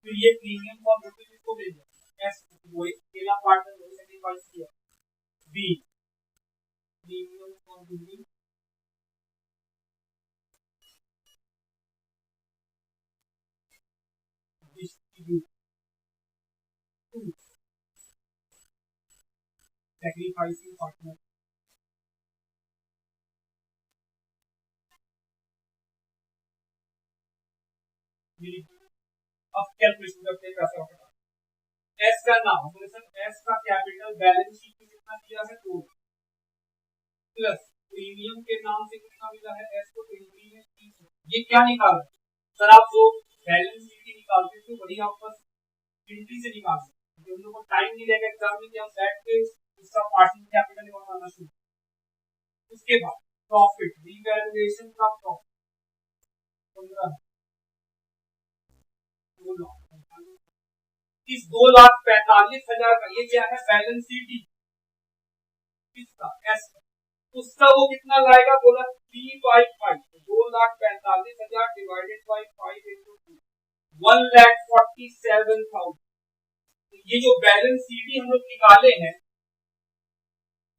फिर ये प्रीमियम फॉर गुड किसको भेजा? एस, वो अकेला पार्टनर ने सेक्रीफाइस किया। Be, premium for good distribute to sacrificing partner. अब कैलकुलेशन करते हैं कैसे होगा। एस का नाम, एस का कैपिटल बैलेंस शीट में कितना दिया है? 2 प्लस प्रीमियम के नाम से कितना मिला है? एस को एंट्री में 30। ये क्या निकाल रहे हैं सर? आप जो बैलेंस शीट निकालते थे वही आप बस एंट्री से निकाल सकते हैं। हम लोग को टाइम नहीं लगेगा एग्जाम में कि हम बैठ के इसका पार्टिंग कैपिटल बनाना शुरू। उसके बाद प्रॉफिट, रिवैल्यूएशन का प्रॉफिट 15, इस 2,45,000 का ये क्या है? बैलेंस शीट किसका? एस का। उसका वो कितना लाएगा? बोला 3/5, 2,45,000 डिवाइडेड बाई 5 इंटू 2, 1,47,000। ये जो बैलेंस शीट हम लोग निकाले हैं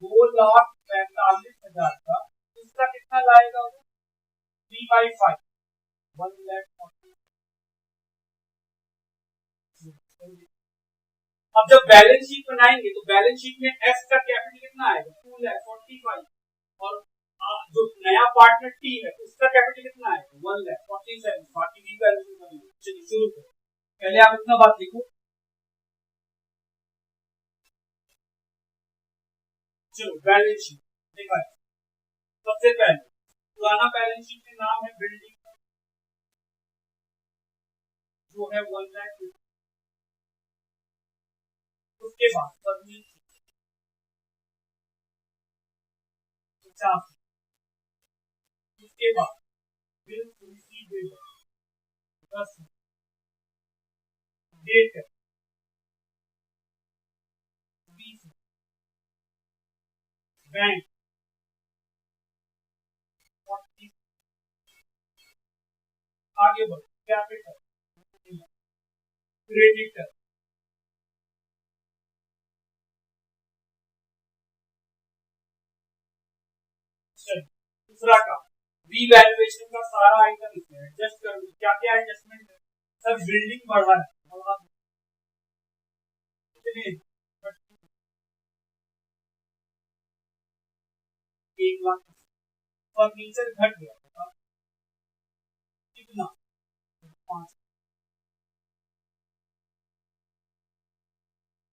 2,45,000 का, उसका कितना लाएगा? 3/5, 1,40,000। अब जब बैलेंस शीट बनाएंगे तो बैलेंस शीट में एस का कैपिटल कितना आएगा? 2,45,000 और जो नया पार्टनर टी है उसका कैपिटल कितना आएगा? 1,47,000। बाकी भी वैल्यू करेंगे। चलिए शुरू करें। पहले आप इतना बात लिखो। चलो बैलेंस शीट देखा है। सबसे पहले पुराना बैलेंस शीट में नाम है बिल्डिंग, जो है 1,00,000। उसके बाद फर्नीचर 50। उसके बाद बिल रिसीवेबल 10, डेट 20, बैंक 40। आगे बढ़ो, कैपिटल, क्रेडिटर, दूसरा का रीवैल्यूएशन का सारा आइटम इसमें एडजस्ट कर लो। क्या क्या एडजस्टमेंट है सर? बिल्डिंग बढ़ रहा है, 1,00,000। फर्नीचर घट गया कितना? 5।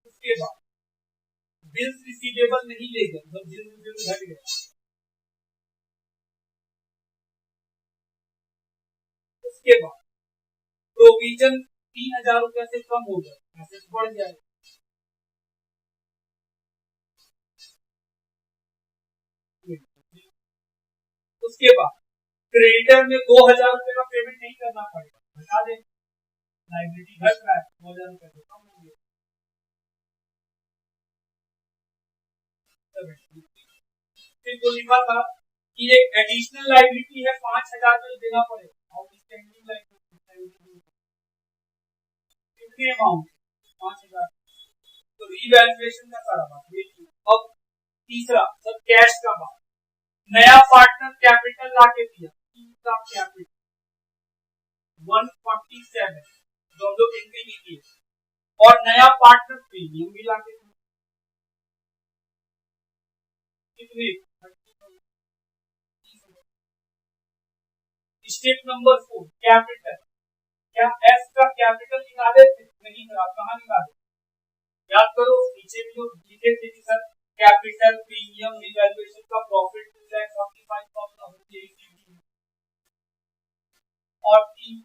उसके बाद बिल्स रिसीवेबल नहीं ले गए, मतलब बिल घट गया। उसके बाद प्रोविजन 3,000 रुपए से कम हो गया, एसेट बढ़ जाएगा। उसके बाद क्रेडिटर में 2,000 रुपए का पेमेंट नहीं करना पड़ेगा, बता दे। लाइबिलिटी घट रहा है, 2,000 रुपए से कम हो गया। फिर तो लिखा था कि एक एडिशनल लाइबिलिटी है 5,000 में देना पड़ेगा। आउटस्टैंडिंग लाइबिलिटी कितने अमाउंट? 5,000। तो रीवैल्यूएशन का सारा बात। अब तीसरा सर कैश का बात। नया पार्टनर कैपिटल लाके दिया, का कैपिटल 147 जो हम लोग एंट्री नहीं किए, और नया पार्टनर प्रीमियम भी लाके दिया कितने? Step number 4 capital. क्या एस का कैपिटल निकाले थे? नहीं सर, आप कहाँ निकाले? याद करो, नीचे भी जो लिखे थे कि सर कैपिटल प्रीमियम रिवैल्यूएशन का प्रॉफिट 2,45,000 और 3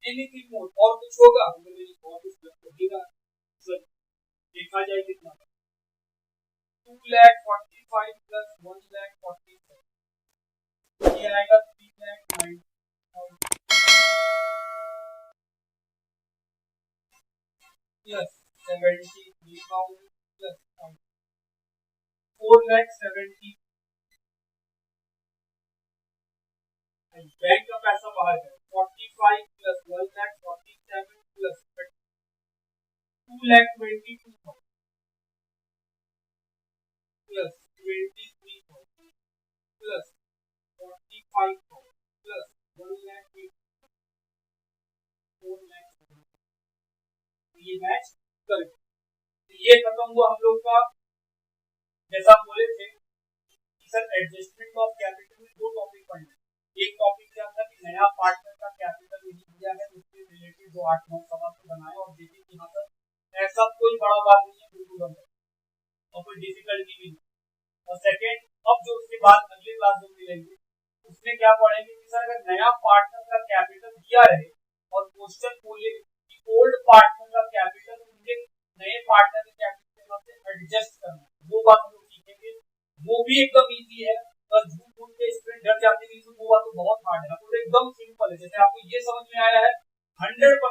एनीथिंग मोर और कुछ होगा देखा जाए कितना। 2,45,000 प्लस 1,47,000 ये आएगा 3,09,000 प्लस 73,000 प्लस 4,70,000 बैंक का पैसा बाहर है 45 plus 1,47,000 plus 2,22,000 plus 23,000 plus 45,000 plus 1,08,000 4,00,000 ये मैच कर ये खत्म हुआ हम लोग का। जैसा हम बोले थे कि सर एडजस्टमेंट ऑफ कैपिटल में दो टॉपिक पढ़ने। एक टॉपिक क्या था कि नया पार्टनर का कैपिटल यदि दिया है उसके रिलेटेड जो 8-9 सवाल को बनाए और देखिए कि यहाँ पर ऐसा कोई बड़ा बात नहीं है, बिल्कुल बंद और कोई डिफिकल्टी भी नहीं। और सेकेंड, अब जो उसके बाद अगले क्लास में मिलेंगे उसमें क्या पढ़ेंगे कि सर अगर नया पार्टनर का कैपिटल दिया रहे और क्वेश्चन बोले कि ओल्ड पार्टनर का कैपिटल उनके नए पार्टनर के कैपिटल से एडजस्ट करना, वो बात हम लोग सीखेंगे। वो भी एकदम इजी है और झूठ बोल के स्टूडेंट डर जाते हैं, वो बात तो बहुत हार्ड है। तो एकदम सिंपल है, जैसे आपको ये समझ में आया है 100%